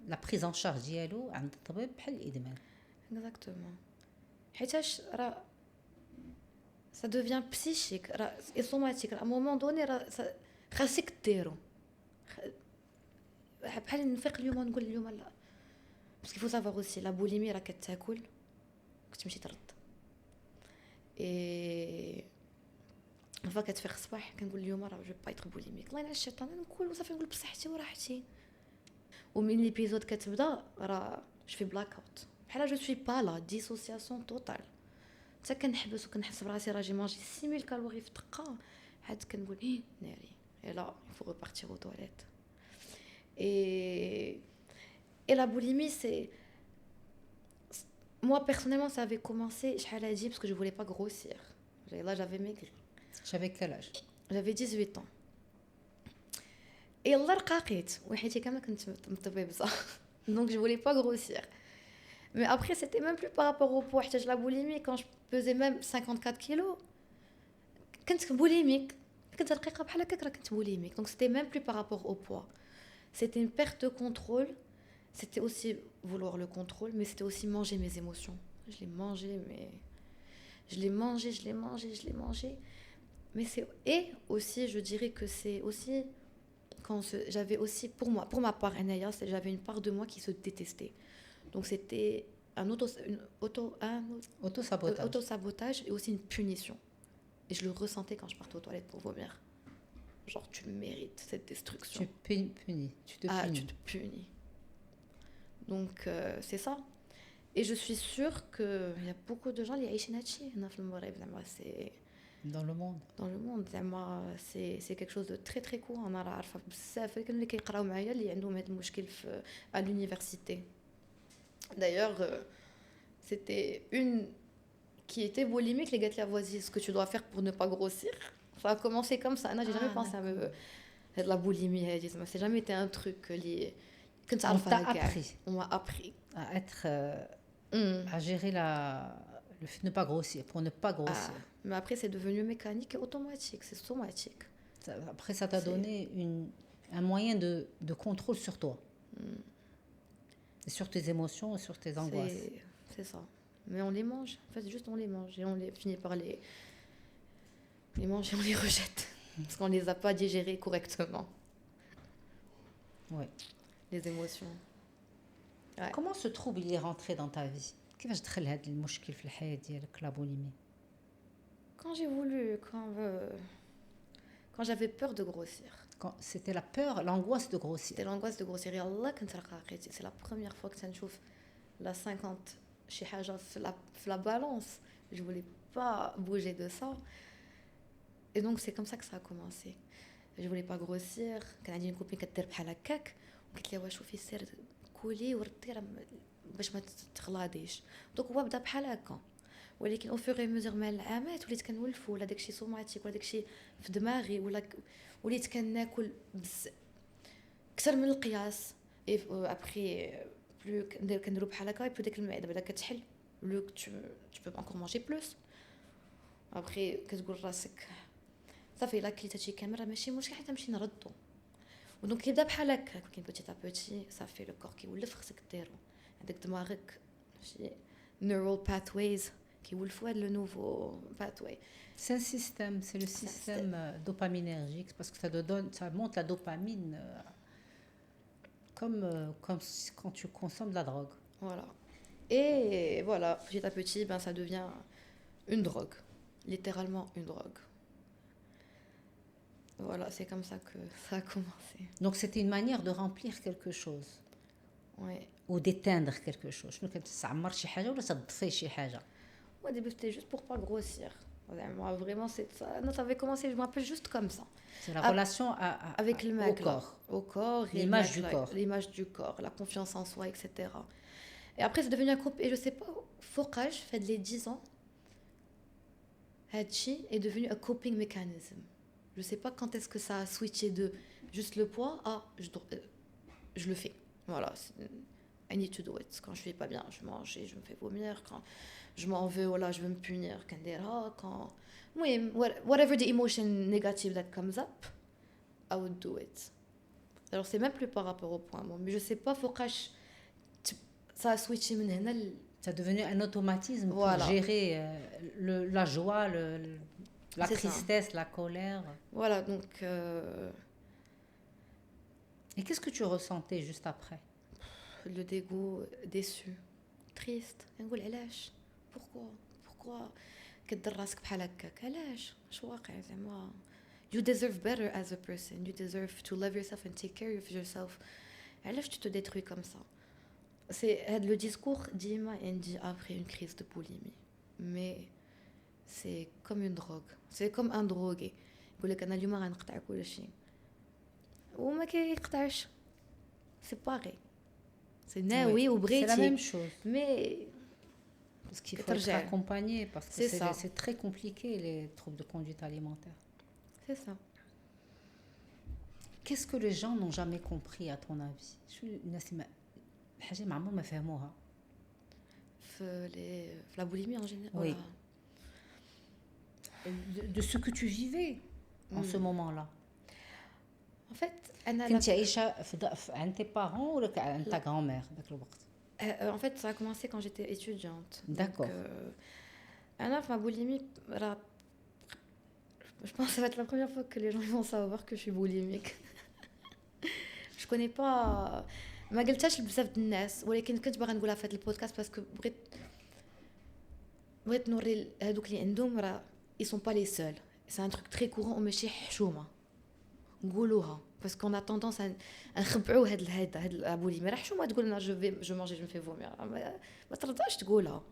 La prise en charge ديالو عند الطبيب بحال الادمان. Exactement. حيتاش راه ça devient psychique et somatique. À un moment donné خاصك ديرو. بحال نفيق اليوم ونقول اليوم لا. Parce qu'il faut savoir aussi, la boulimie, راه كتاكل كتمشي ترد. Et une fois كتفيق الصباح كنقول اليوم راه جو با être boulimique. الله ينعس الشيطان ناكل وصافي نقول بصحتي وراحتي. ومن ليبيزود كتبدا راه je fais blackout. بحال je suis pas là, dissociation totale. حتى كنحبس وكنحس براسي راجي ماجي 6000 كالوري في دقه عاد كنقول ناري. Et là, il faut repartir aux toilettes. Et la boulimie, c'est... Moi, personnellement, ça avait commencé, parce que je ne voulais pas grossir. Là, j'avais maigri. J'avais quel âge? J'avais 18 ans. Et Allah rqaqit. وحياتي كامله كنت مطببزه. Donc, je ne voulais pas grossir. Mais après, c'était même plus par rapport au poids. La boulimie, quand je pesais même 54 kilos, كنت boulimique. كنت رقيقه بحال هكاك راه كنت boulimique. Donc, c'était même plus par rapport au poids. C'était une perte de contrôle. C'était aussi vouloir le contrôle, mais c'était aussi manger mes émotions. Je les mangeais, mais... Je les mangeais. Mais c'est... Et aussi, je dirais que c'est aussi... J'avais aussi, pour ma part, j'avais une part de moi qui se détestait. Donc c'était un autosabotage et aussi une punition. Et je le ressentais quand je partais aux toilettes pour vomir. Genre, tu le mérites, cette destruction. Tu te punis. Tu te punis. Donc, c'est ça. Et je suis sûre qu'il y a beaucoup de gens qui vivent c'est dans le monde. Dans le monde. C'est quelque chose de très très courant. On a عارفة بزاف اللي كيقراو معايا اللي عندهم هذا المشكل à l'université. D'ailleurs, c'était une qui était boulimique, les gars de la voisine, ce que tu dois faire pour ne pas grossir. Ça a commencé comme ça. J'ai jamais pensé à la boulimie. Ça n'a jamais été un truc lié. On m'a appris à être, à gérer le fait de ne pas grossir, pour ne pas grossir. Mais après, c'est devenu mécanique et automatique, c'est somatique. Après, ça t'a donné un moyen de contrôle sur toi. Et sur tes émotions et sur tes angoisses. C'est ça. Mais on les mange. En fait, juste on les mange et on les finit par les manger, on les rejette. Parce qu'on ne les a pas digérés correctement. Oui. Les émotions. Ouais. Comment ce trouble il est rentré dans ta vie? كيفاش دخل هذا المشكل في الحياة ديالك لا بوليمي؟ Quand j'ai voulu, quand j'avais peur de grossir. C'était la peur, l'angoisse de grossir. C'était l'angoisse de grossir. Et Allah, c'est la première fois que ça me la 50 chez Haja, la balance. Je voulais pas bouger de ça. Et donc c'est comme ça que ça a commencé. Je voulais pas grossir. Quand j'ai une copine qui était بحال هكاك, قلت لها واش شوفي سير كولي وردي راه باش ما تغلاضيش. دونك هو بدا بحال هكا، ولكن او فور اي ميزور مع العامات وليت كنولفو ولا داكشي سوماتيك ولا داكشي في دماغي ولا وليت كناكل اكثر من القياس. اي ابخي بلو كنديرو بحال هكا بلو ديك المعده بدا كتحل لو tu peux encore manger plus. ابخي كتقول راسك صافي لا كليت هادشي كامل راه ماشي مشكل حتى نمشي نردو. ودونك كيبدا بحال هكا كاين بوتيت ا بوتي صافي لو كور كيولف خصك ديرو عندك دماغك شي neural pathways كيولفوا هاد لو نوفو pathway. C'est un système, c'est le système dopaminergique parce que ça monte la dopamine comme quand tu consommes de la drogue. Voilà. Et voilà, petit à petit, ben, ça devient une drogue. Littéralement une drogue. Voilà, c'est comme ça que ça a commencé. Donc c'était une manière de remplir quelque chose. Oui. Ou d'éteindre quelque chose. شنو كتعمر شي حاجه ولا تطفي شي حاجه. Au début, c'était juste pour pas grossir. Moi, vraiment, c'est ça. Non, ça avait commencé, je me rappelle juste comme ça. C'est la relation avec le mec, au corps. Au corps. L'image du corps. L'image du corps, la confiance en soi, etc. Et après, c'est devenu un couple. Et je sais pas, Focage, fait les 10 ans, Hachi est devenu un coping mechanism. Je sais pas quand est-ce que ça a switché de juste le poids à je le fais. Voilà. I need to do it. Quand je vais pas bien, je mange et je me fais vomir. Quand je m'en veux, voilà, je veux me punir. Quand whatever the emotion negative that comes up, I would do it. Alors c'est même plus par rapport au poids, mais je sais pas, ça a switché maintenant. Ça est devenu un automatisme voilà. Pour gérer la joie, la tristesse, ça. La colère. Voilà, donc... Et qu'est-ce que tu ressentais juste après? Le dégoût, déçu, triste. نقول علاش pourquoi كدير راسك بحال هكاك علاش اش واقع زعما you deserve better as a person, you deserve to love yourself and take care of yourself. علاش tu te détruis comme ça. C'est le discours ديما عندي après une crise de boulimie, mais c'est comme une drogue, c'est comme un drogué يقول لك انا اليوم غنقطع كلشي وما كيقطعش. c'est pareil. C'est naoui ou bréti. C'est la même chose. Mais parce qu'il faut être accompagné parce que c'est très compliqué les troubles de conduite alimentaire. C'est ça. Qu'est-ce que les gens n'ont jamais compris à ton avis? حاجة ما عمرهم ما فهموها. في la boulimie en général. Oui. De ce que tu vivais en ce moment-là. En fait, كنتي عايشة عند tes parents ou عند ta grand-mère ذاك الوقت؟ En fait, ça a commencé quand j'étais étudiante. D'accord. Donc, ma boulimie, je pense que ça va être la première fois que les gens vont savoir que je suis boulimique. Je connais pas... ما قلتهاش لبزاف الناس ولكن كنت باغا نقولها في هذا البودكاست باسكو بغيت نوري هذوك اللي عندهم راه ils sont pas les seuls. C'est un truc très courant وماشي حشومه نقولوها باسكو on a tendance à نخبعوا هاد البوليمي راه حشومه تقول لنا je mange je me fais vomir ما ترضاش تقولها.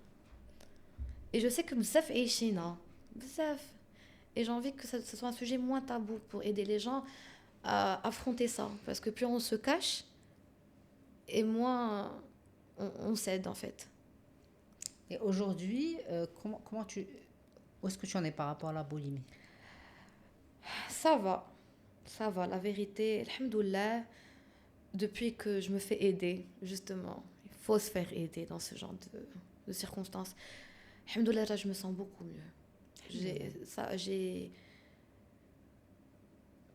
Et je sais que بزاف عايشينها بزاف. Et j'ai envie que ce soit un sujet moins tabou pour aider les gens à affronter ça parce que plus on se cache et moins on cède en fait. Et aujourd'hui, où est-ce que tu en es par rapport à la boulimie? Ça va, la vérité, alhamdoulilah, depuis que je me fais aider, justement, il faut se faire aider dans ce genre de circonstances. Alhamdoulilah, là, je me sens beaucoup mieux. J'ai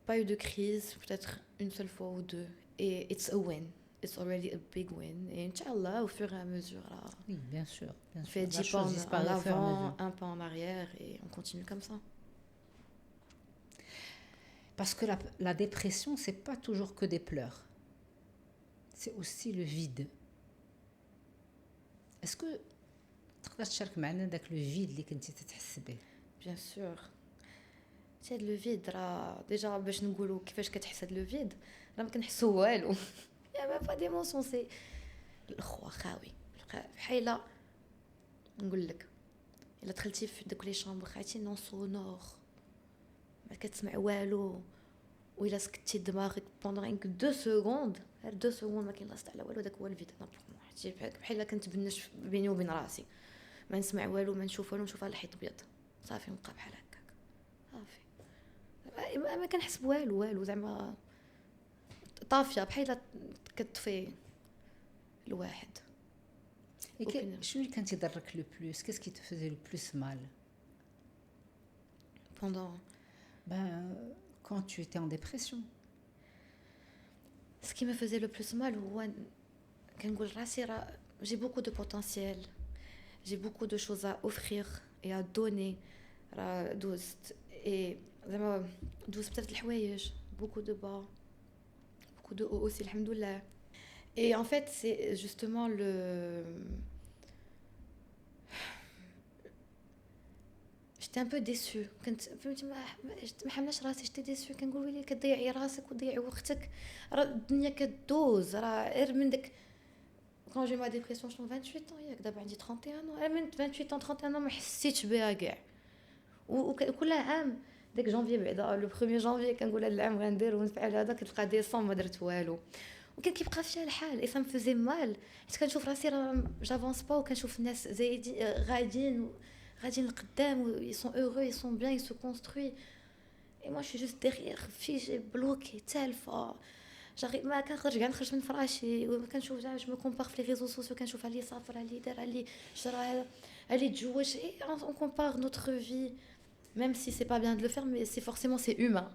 pas eu de crise, peut-être une seule fois ou deux, et it's a win. It's already a big win. Et Inch'Allah, au fur et à mesure, là, oui, bien sûr. On fait 10 pas en avant, un pas en arrière, et on continue comme ça. Parce que la dépression, c'est pas toujours que des pleurs. C'est aussi le vide. Est-ce que تقدر تشارك معنا داك le vide اللي كنتي تحس به؟ Bien sûr. C'est le vide راه déjà باش نقولوا كيفاش كتحس هاد le vide راه ما كنحسوا والو. Il y a même pas d'émotion, c'est الخوا خاوي بحال نقول لك الا دخلتي في داك لي شامبر عرفتي نون سونور ما كتسمع والو وإلا سكتي دماغك بوندون انك 2 سكوند غير 2 سكوند ما كاين لا صوت على والو داك هو الفيد انا بور مو حتى بحال كنت بنش بيني وبين راسي، ما نسمع والو ما نشوف والو، نشوف على الحيط ابيض صافي نبقى بحال هكاك صافي. ما كنحس والو زعما طافيه بحال كتطفي الواحد. شنو اللي كان تيضرك لو بلوس؟ كيس كي te faisait le plus mal pendant quand tu étais en dépression. ce qui me faisait le plus mal هو كنقول راسي راه j'ai beaucoup de potentiel, j'ai beaucoup de choses à offrir et à donner. راه دوزت et زعما دوزت بزاف د الحوايج, beaucoup de bas, beaucoup de haut aussi alhamdoulilah. Et en fait c'est justement j'étais un peu déçue, كنت فهمتي ما حملش راسي, j'étais déçue, كنقول ويلي كتضيعي راسك وتضيعي وقتك, راه الدنيا كدوز, راه غير من داك quand j'ai ma dépression je 28 ans, ياك دابا عندي 31 ans, انا من 28 ans 31 ans ما حسيتش بها كاع. وكل عام داك جانفي بعدا لو 1 جانفي كنقول هذا العام غندير ونفعل هذا, كتلقى ديسمبر ما درت والو, وكان كيبقى فيا الحال اي سام فوزي مال, حيت كنشوف راسي راه جافونس با, وكنشوف الناس زايدين غاديين لقدام, ils sont heureux, ils sont bien, ils se construisent, et moi je suis juste derrière figée bloquée تالفه. جاري ما كنقدرش كاع نخرج من فراشي, وكنشوف جو مو كومبار في لي ريزو سوسيو, كنشوف على اللي سافر, على اللي دار, على اللي شرا, على اللي تزوج, اي on compare notre vie, même si c'est pas bien de le faire, mais c'est forcément c'est humain.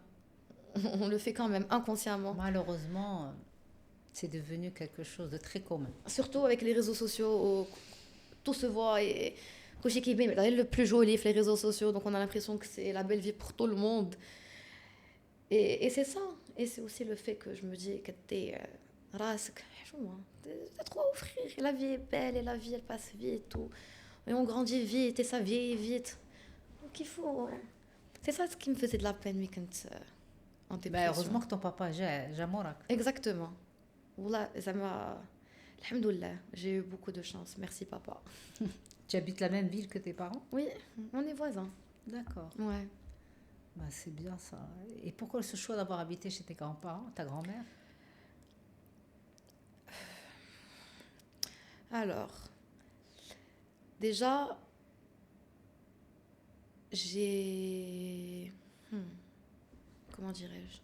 On le fait quand même inconsciemment. Malheureusement, c'est devenu quelque chose de très commun. Surtout avec les réseaux sociaux où tout se voit et coucher qui est le plus joli les réseaux sociaux, donc on a l'impression que c'est la belle vie pour tout le monde. Et c'est ça. Et c'est aussi le fait que je me dis que t'es rasque, t'as trop à offrir. La vie est belle et la vie elle passe vite. Et on grandit vite et ça vieillit vite. Donc il faut. C'est ça ce qui me faisait de la peine, mais quand en dépression. Heureusement que ton papa j'ai morak. Exactement. Voilà, ça m'a. Alhamdoulilah, j'ai eu beaucoup de chance. Merci papa. Tu habites la même ville que tes parents? Oui, on est voisins. D'accord. Ouais. C'est bien ça. Et pourquoi ce choix d'avoir habité chez tes grands-parents, ta grand-mère? Alors, déjà, j'ai... Comment dirais-je?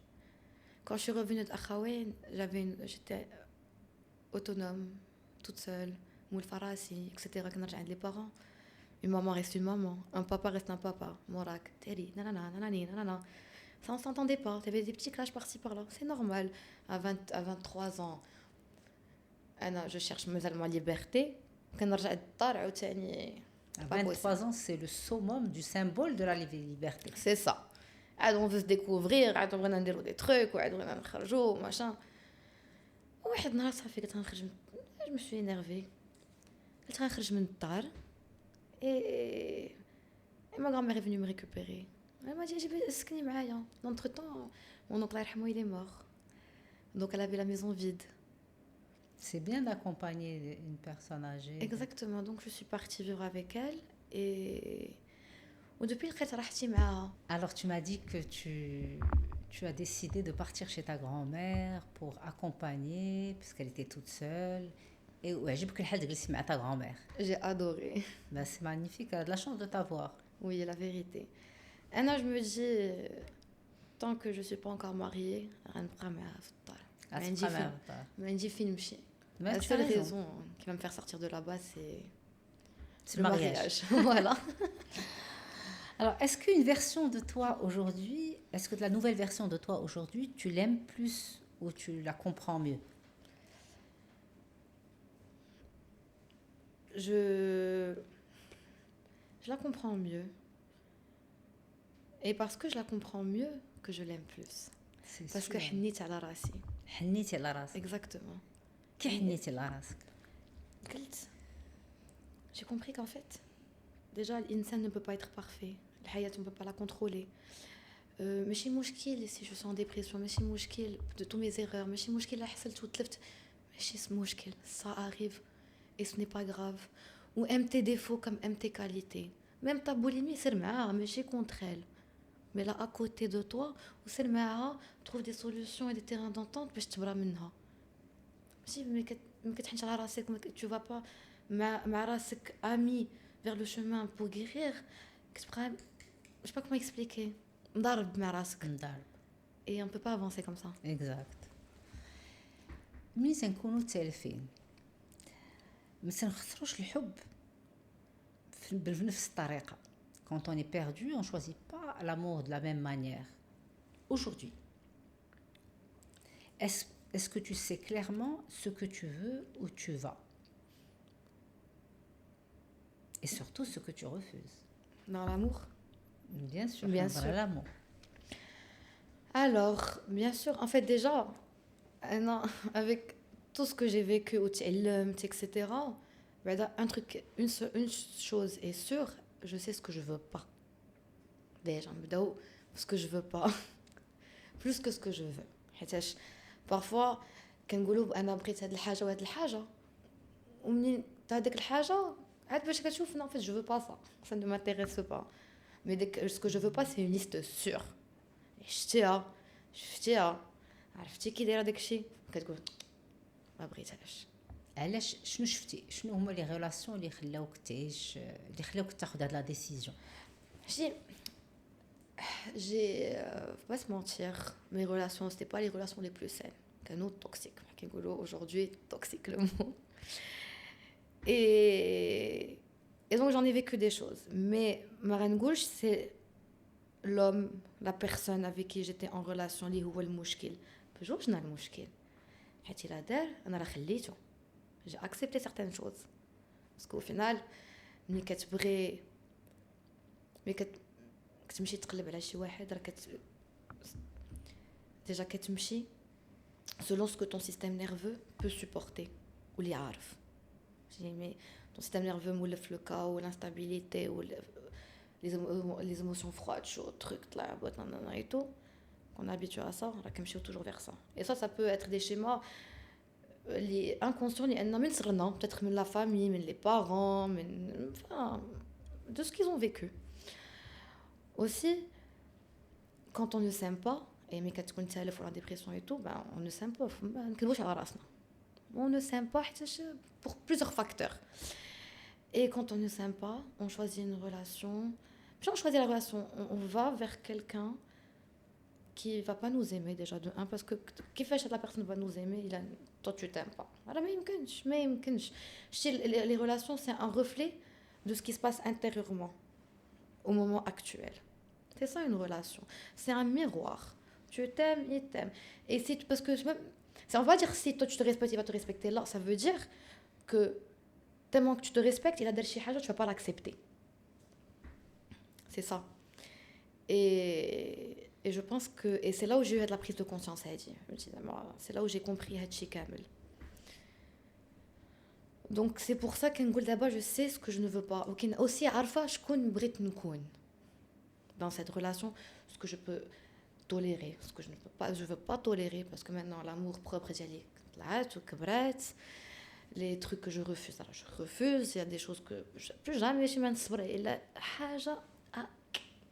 Quand je suis revenue d'Akhaouen, j'étais autonome, toute seule, moule farasi, etc. Quand j'ai les parents. Une maman reste une maman, un papa reste un papa. Morak, Terry, nanana, nanani, nanana. Ça, on s'entendait pas. T'avais des petits clashs par-ci par-là. C'est normal. À 23 ans, je cherche ma liberté. Quand j'ai à 23 ans, c'est le summum du symbole de la liberté. C'est ça. On veut se découvrir, on veut faire des trucs, on veut sortir, machin. واحد نهار صافي قلت غنخرج, je me suis énervée. قلت غنخرج من الدار. Et ma grand-mère est venue me récupérer. Elle m'a dit اسكني معايا. Entre-temps, mon oncle Arhamou il est mort. Donc elle avait la maison vide. C'est bien d'accompagner une personne âgée. Exactement. Donc je suis partie vivre avec elle et depuis لقيت راحتي معاها. Alors tu m'as dit que tu as décidé de partir chez ta grand-mère pour accompagner puisqu'elle était toute seule. Et وعجبك الحال تجلسي مع ta grand-mère. J'ai adoré. C'est magnifique, elle a de la chance de t'avoir. Oui, la vérité. Anna, je me dis, tant que je ne suis pas encore mariée, la seule raison qui va me faire sortir de là-bas, c'est le mariage. Voilà. Alors, est-ce qu'une version de toi aujourd'hui, est-ce que la nouvelle version de toi aujourd'hui, tu l'aimes plus ou tu la comprends mieux? Je la comprends mieux. Et parce que je la comprends mieux que je l'aime plus. Parce que حنيت على راسي. حنيتي على راسك. Exactement. كي حنيتي على راسك؟ قلت j'ai compris qu'en fait déjà l'insan ne peut pas être parfait. الحياة on ne peut pas la contrôler. ماشي مشكل si je suis en dépression, ماشي مشكل de tous mes erreurs, ماشي مشكل لا حصلت وتلفت, ماشي مشكل, ça arrive et ce n'est pas grave. Ou aime tes défauts comme aime tes qualités. Même ta boulimie, c'est معاها, ماشي contre elle. Mais là à côté de toi, ou c'est معاها, trouve des solutions et des terrains d'entente باش تبرى منها. ماشي ما كتحنش على راسك tu vas pas مع راسك ami vers le chemin pour guérir كتبقى je sais pas comment expliquer مضارب مع راسك مضارب. et on peut pas avancer comme ça. Exact. ملي تنكونوا تالفين ما تنخسروش الحب بنفس الطريقة. Quand on est perdu, on ne choisit pas l'amour de la même manière. Aujourd'hui, est-ce que tu sais clairement ce que tu veux, où tu vas? Et surtout ce que tu refuses. Dans l'amour? Bien sûr, Bien dans sûr. l'amour. Alors, bien sûr, en fait déjà, avec tout ce que j'ai vécu, etc. Une chose est sûre, je sais ce que je veux pas. Déjà, ce que je veux pas. Plus que ce que je veux. Parfois, كنقولوا انا بغيت هاد الحاجه وهاد الحاجه ومنين هذيك الحاجه عاد باش كتشوف non en fait je veux pas ça ne m'intéresse pas mais ce que je veux pas c'est une liste sûre شفتيها عرفتي كي دايره داكشي كتقول ما بغيتهاش. علاش شنو شفتي شنو هما لي ريلاسيون اللي خلاوك تعيش اللي خلاوك تاخذ هاد لا ديسيجن؟ Faut pas se mentir, mes relations, c'était pas les relations les plus saines. Qu'un autre toxique. Aujourd'hui, toxique le mot. Et donc j'en ai vécu des choses. Mais Marine Gouche, c'est l'homme, la personne avec qui j'étais en relation, اللي هو المشكل. Toujours je n'ai le مشكل. حيت إلا دار أنا راه خليته. J'ai accepté certaines choses. Parce qu'au final, ملي كتبغي كتمشي تقلب على شي واحد راه ديجا كتمشي selon ce que ton système nerveux peut supporter ou li عارف. Mais ton système nerveux مولف le chaos, l'instabilité ou les émotions froides, chaudes, trucs là, et tout. On est habitué à ça, راه كنمشيو toujours vers ça. Et ça peut être des schémas les inconscients لأن من صغرنا, peut-être من la famille, من les parents, enfin de ce qu'ils ont vécu. Aussi, quand on ne s'aime pas, et mais quand on est la dépression et tout, ben, on ne s'aime pas. On ne s'aime pas pour plusieurs facteurs. Et quand on ne s'aime pas, on choisit une relation. Puis on choisit la relation, on va vers quelqu'un qui ne va pas nous aimer déjà de un, parce que qui fait que la personne va nous aimer, toi tu t'aimes pas. Alors, les relations, c'est un reflet de ce qui se passe intérieurement au moment actuel. C'est ça une relation. C'est un miroir. Tu t'aimes, il t'aime. Et si, parce que on va dire si toi tu te respectes, il va te respecter là. Ça veut dire que tellement que tu te respectes, il a dit quelque chose, tu vas pas l'accepter. C'est ça. Et je pense que et c'est là où j'ai eu de la prise de conscience. C'est là où j'ai compris Hachi Kamel. Donc c'est pour ça qu'un goul d'abord je sais ce que je ne veux pas. Aussi arfa shkoun brit nkoun. Dans cette relation, ce que je peux tolérer, ce que je veux pas tolérer, parce que maintenant l'amour propre, les trucs que je refuse, alors je refuse. Il y a des choses que plus jamais je m'en serai. Et là, haja à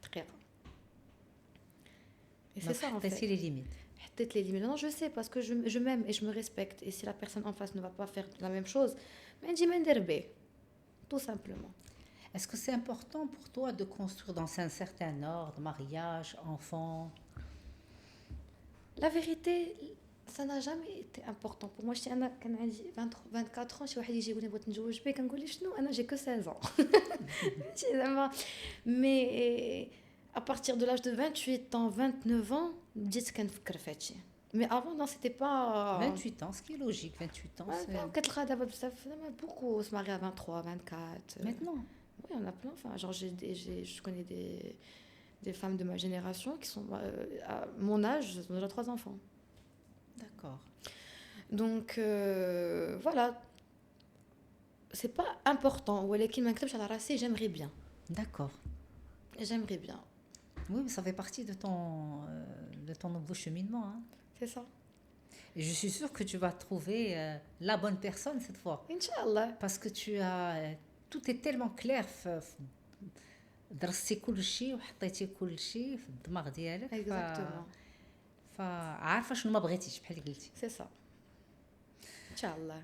très rare. Et c'est ça en fait. Les limites. Peut-être les limites. Non, je sais parce que je m'aime et je me respecte. Et si la personne en face ne va pas faire la même chose, mais dis m'enderbe, tout simplement. Est-ce que c'est important pour toi de construire dans un certain ordre, mariage, enfant? La vérité, ça n'a jamais été important pour moi. J'étais quand j'ai 24 ans, je suis dit que je vais me marier, j'ai que 16 ans. Mais à partir de l'âge de 28 ans, 29 ans, je me suis dit mais avant, non, c'était pas... 28 ans, ce qui est logique, 28 ans, c'est... Beaucoup se marier à 23, 24... Maintenant? Oui, on a plein. Enfin, genre, je connais des femmes de ma génération qui sont à mon âge, ont déjà 3 enfants. D'accord. Donc, voilà. C'est pas important. Ou elle qui m'inquiète, j'aimerais bien. D'accord. J'aimerais bien. Oui, mais ça fait partie de ton nouveau cheminement. Hein. C'est ça. Et je suis sûre que tu vas trouver la bonne personne cette fois. Inch'Allah. Parce que tu as... tout est tellement clair درستي كل شيء وحطيتي كل شيء في الدماغ ديالك فعارفه شنو ما بغيتيش بحال قلتي سي صا ان شاء الله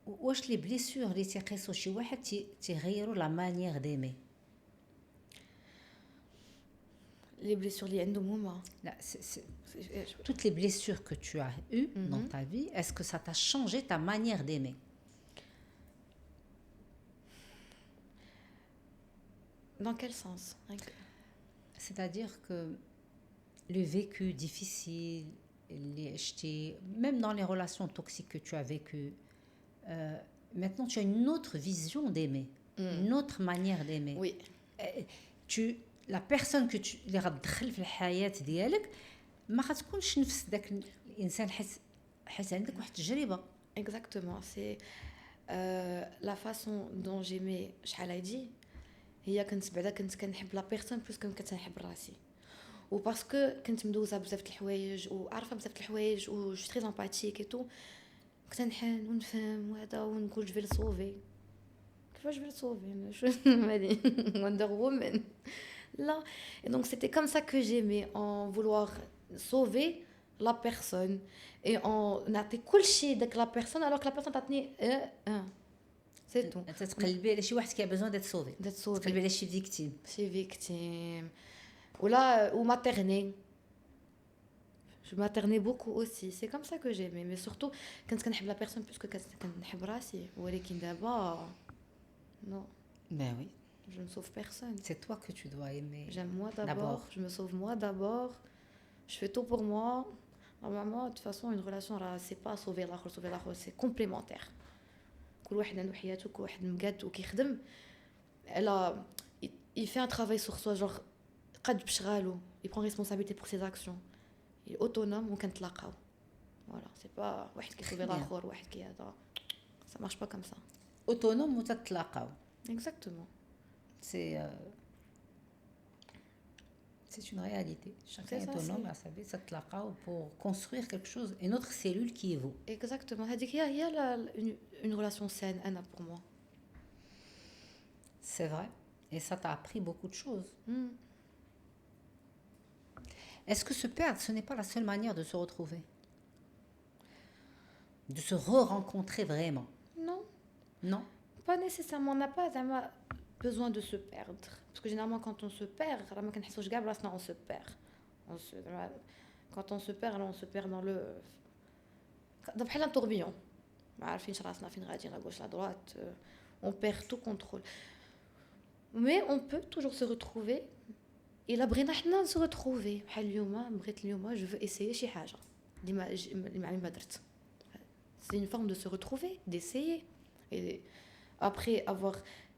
واش لي بليسور اللي تيقيسوا شي واحد تيغيروا لا مانيير ديمي؟ Les blessures اللي عندهم هما لا toutes les blessures que tu as eues dans ta vie, est-ce que ça t'a changé ta manière d'aimer? Dans quel sens? C'est-à-dire que le vécu difficile, même dans les relations toxiques que tu as vécues, maintenant tu as une autre vision d'aimer, une autre manière d'aimer. Oui. La personne que tu اللي غتدخل في الحياة ديالك ما غتكونش نفس داك الانسان حيت عندك واحد التجربة. Exactement, c'est la façon dont j'aimais شحال هادي هي كنت كنحب لا بيرسون بلوس كنت كنحب راسي وباسكو كنت مدوزه بزاف د الحوايج وعارفه بزاف د الحوايج و جو تري امباتيك اي تو كنت نحن ونفهم وهذا ونقول جو في لسوفي كيفاش جو في لسوفي شو هادي وندر وومن لا et donc c'était comme ça que j'aimais en vouloir sauver la personne et en نعطي كل شيء داك لا بيرسون alors que la personne تعطيني c'est tout انت تقلبي على شي واحد كي besoin d'être sauvé تقلبي على شي victime ولا ou materner je maternais beaucoup aussi c'est comme ça que j'aimais mais surtout كنت كنحب la personne plus que كنت نحب راسي ولكن دابا non ben oui je ne sauve personne c'est toi que tu dois aimer j'aime moi d'abord je me sauve moi d'abord je fais tout pour moi normalement de toute façon une relation c'est pas sauver l'autre c'est complémentaire كل واحد عنده حياته كل واحد مقاد وكيخدم على il fait un travail sur soi genre قد بشغالو il prend responsabilité pour ses actions il est autonome وكنتلاقاو voilà c'est pas واحد كيسوفي الاخر واحد كي هذا ça marche pas comme ça autonome وتتلاقاو exactement c'est une réalité chacun est autonome à sa vie تتلاقاو pour construire quelque chose une autre cellule qui est vous exactement هذيك هي une relation saine Anna pour moi c'est vrai et ça t'a appris beaucoup de choses est-ce que se perdre ce n'est pas la seule manière de se retrouver de se re-rencontrer vraiment non pas nécessairement on n'a pas besoin de se perdre parce que généralement quand on se perd on se perd quand on se perd alors on se perd dans le بحال un tourbillon ما عارفينش راسنا فين غادي à gauche à droite on perd tout contrôle mais on peut toujours se retrouver الا بغينا حنا se retrouver بحال اليوم بغيت اليوم je veux essayer شي حاجه اللي ما درت c'est une forme de se retrouver d'essayer et après avoir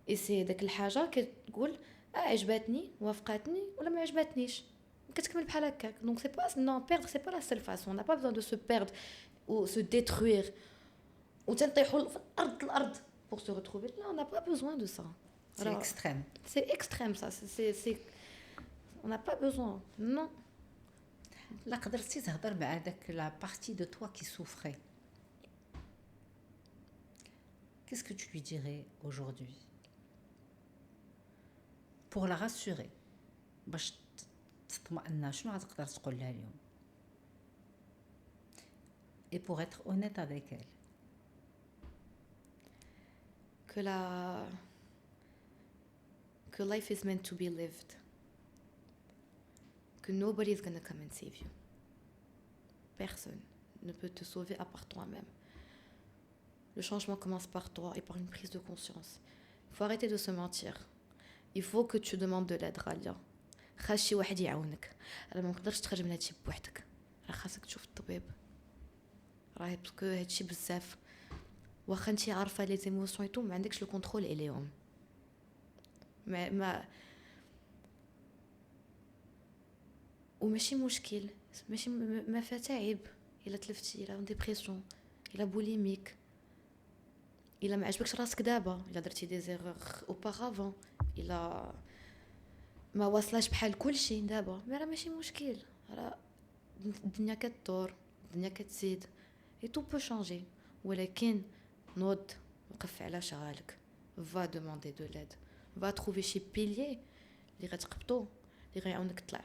essayé داك الحاجه كتقول عجبتني وافقتني ولا ما عجبتنيش كتكمل بحال هكاك donc c'est pas non perdre c'est pas la seule façon on n'a pas besoin de se perdre ou se détruire ou تنطيحوا في الارض pour se retrouver là on n'a pas besoin de ça c'est extrême c'est extrême ça c'est on n'a pas besoin non لا قدرتي تهضر مع داك la partie de toi qui souffrait qu'est-ce que tu lui dirais aujourd'hui pour la rassurer باش تطمئن شنو غتقدر تقول لها اليوم et pour être honnête avec elle que life is meant to be lived que nobody is gonna come and save you personne ne peut te sauver à part toi-même le changement commence par toi et par une prise de conscience il faut arrêter de se mentir il faut que tu demandes de l'aide Ralia خاص شي واحد يعاونك راه ما نقدرش تخرج من هادشي بوحدك راه خاصك تشوف الطبيب راه باسكو هادشي بزاف واخا انت عارفه لي زيموسيون ايتو ما عندكش لو كونترول عليهم ما وماشي مشكل ماشي ما فيها تعب الا تلفتي الا ديبرسيون الا بوليميك الا ما عجبكش راسك دابا الا درتي دي زيرور اوبارافون الا ما واصلاش بحال كلشي دابا راه ماشي مشكل راه الدنيا كتدور الدنيا كتزيد اي تو بو شانجي ولكن نوض وقف على شغالك va demander de l'aide va trouver شي بيليي اللي غتقبطو اللي غيعاونك تطلع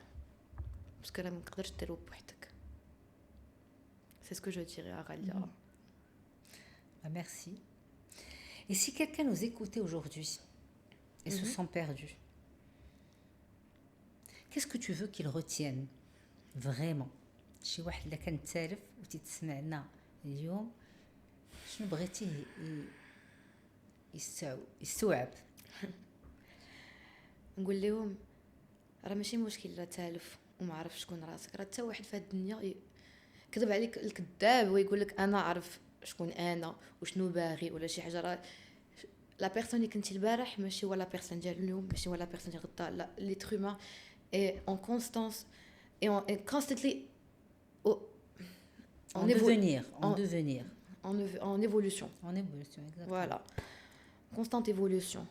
باسكو راه ما تقدرش ديرو بوحدك c'est ce que je dirais à Ralia merci Et si quelqu'un nous écoutait aujourd'hui et se sent perdu, qu'est-ce que tu veux qu'il retienne vraiment شي واحد اللي كان تالف وتتسمعنا اليوم شنو بغيتيه يستوعب؟ نقول لهم راه ماشي مشكل لا تالف وما عرف شكون راسك، راه حتى واحد في هاد الدنيا كذب عليك الكذاب ويقول لك انا عارف شكون انا وشنو باغي ولا شي حاجه. راه لا بيرسون اللي كنتي البارح ماشي هو لا بيرسون ديال اليوم، ماشي هو لا بيرسون ديال غدا. لا ليتر هومان اي اون كونستانس اي اون كونستانتلي en devenir en évolution. En évolution, exactement. Voilà, constante évolution.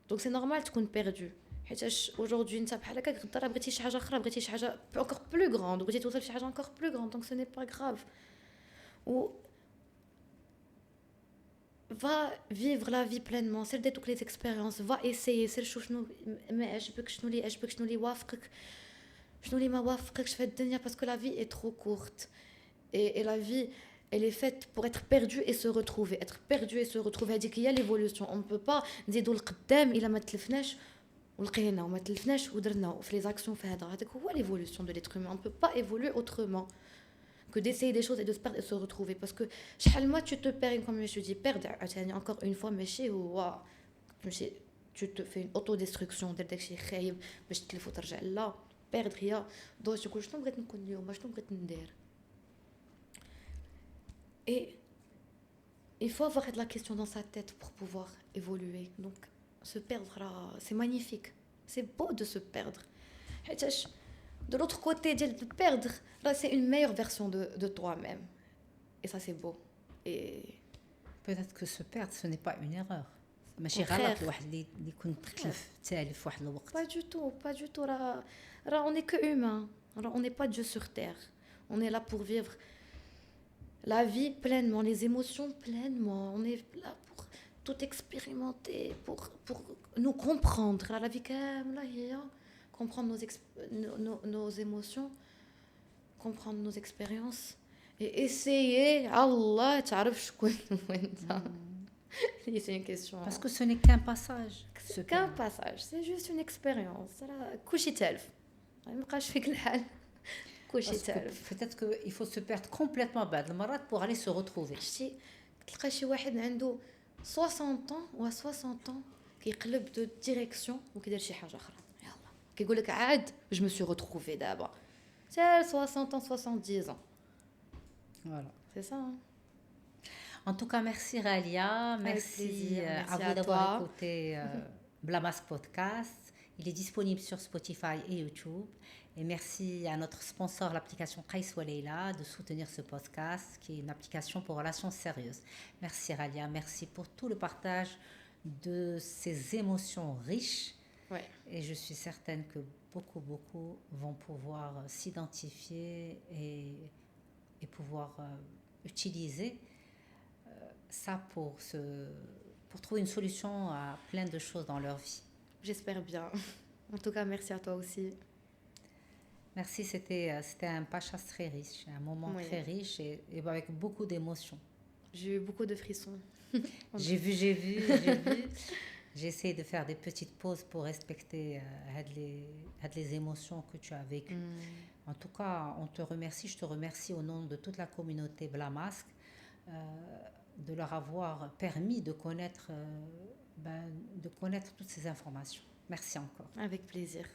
Donc c'est normal تكون perdu. حيتاش aujourd'hui انت بحال هكاك غدا راه بغيتي شي حاجه اخرى، بغيتي شي حاجه encore plus grande، بغيتي توصل لشي حاجه encore plus grande. Donc ce n'est pas grave. Ou va vivre la vie pleinement, سير دير toutes les expériences, va essayer، سير شوف شنو ما عجبك، شنو اللي عجبك، شنو اللي وافقك، شنو اللي ما وافقكش في الدنيا. parce que la vie est trop courte et la vie elle est faite pour être perdue et se retrouver. Être perdu et se retrouver, هذيك هي l'évolution. On ne peut pas نزيدوا القدام الا ما تلفناش ولقينا وما تلفناش ودرنا في les actions في هذا. هذاك هو l'évolution de l'être humain. On ne peut pas évoluer autrement que d'essayer des choses et de se perdre et se retrouver. Parce que شحال ما tu te perds, comme je dis, perdre عاوتاني encore une fois ماشي هو ماشي tu te fais une autodestruction دير داكشي خايب باش تلف وترجع. لا perdre هي دوز تقول شنو بغيت نكون اليوم، شنو بغيت ندير. Et il faut avoir de la question dans sa tête pour pouvoir évoluer. Donc se perdre là, c'est magnifique, c'est beau de se perdre. De l'autre côté de perdre là, c'est une meilleure version de toi-même. Et ça c'est beau. Et peut-être que se perdre ce n'est pas une erreur. ماشي Contraire. غلط الواحد اللي يكون تالف في واحد الوقت. pas du tout là, on n'est que humain. On n'est pas Dieu sur terre. On est là pour vivre la vie pleinement, les émotions pleinement. On est là pour tout expérimenter, pour nous comprendre. La vie quand même là, comprendre nos émotions, comprendre nos expériences et essayer. Allah, تعرف شكون وانت. C'est une question. Parce que ce n'est qu'un passage. C'est qu'un passage, c'est juste une expérience. كلشي تالف. ما يبقاش فيك الحال. كلشي تالف. Peut-être qu'il faut se perdre complètement بعض المرات pour aller se retrouver. شتي تلقى شي واحد عنده 60 ans ou 60 ans كيقلب دو ديريكسيون وكيدير شي حاجه اخرى. يلا كيقول لك عاد جو me suis retrouvé دابا. C'est 60 ans, 70 ans. Voilà. C'est ça. Hein? En tout cas, merci Ralia, merci à vous d'avoir écouté Blamasque Podcast. Il est disponible sur Spotify et YouTube. Et merci à notre sponsor, l'application Qais Waleila, de soutenir ce podcast, qui est une application pour relations sérieuses. Merci Ralia, merci pour tout le partage de ces émotions riches. Ouais. Et je suis certaine que beaucoup vont pouvoir s'identifier et pouvoir utiliser ça pour trouver une solution à plein de choses dans leur vie. J'espère bien. En tout cas, merci à toi aussi. Merci, c'était un podcast très riche, un moment très riche et avec beaucoup d'émotions. J'ai eu beaucoup de frissons. J'ai vu. J'ai essayé de faire des petites pauses pour respecter les émotions que tu as vécues. En tout cas, on te remercie, je te remercie au nom de toute la communauté Blamasque de leur avoir permis de connaître toutes ces informations. Merci encore. Avec plaisir.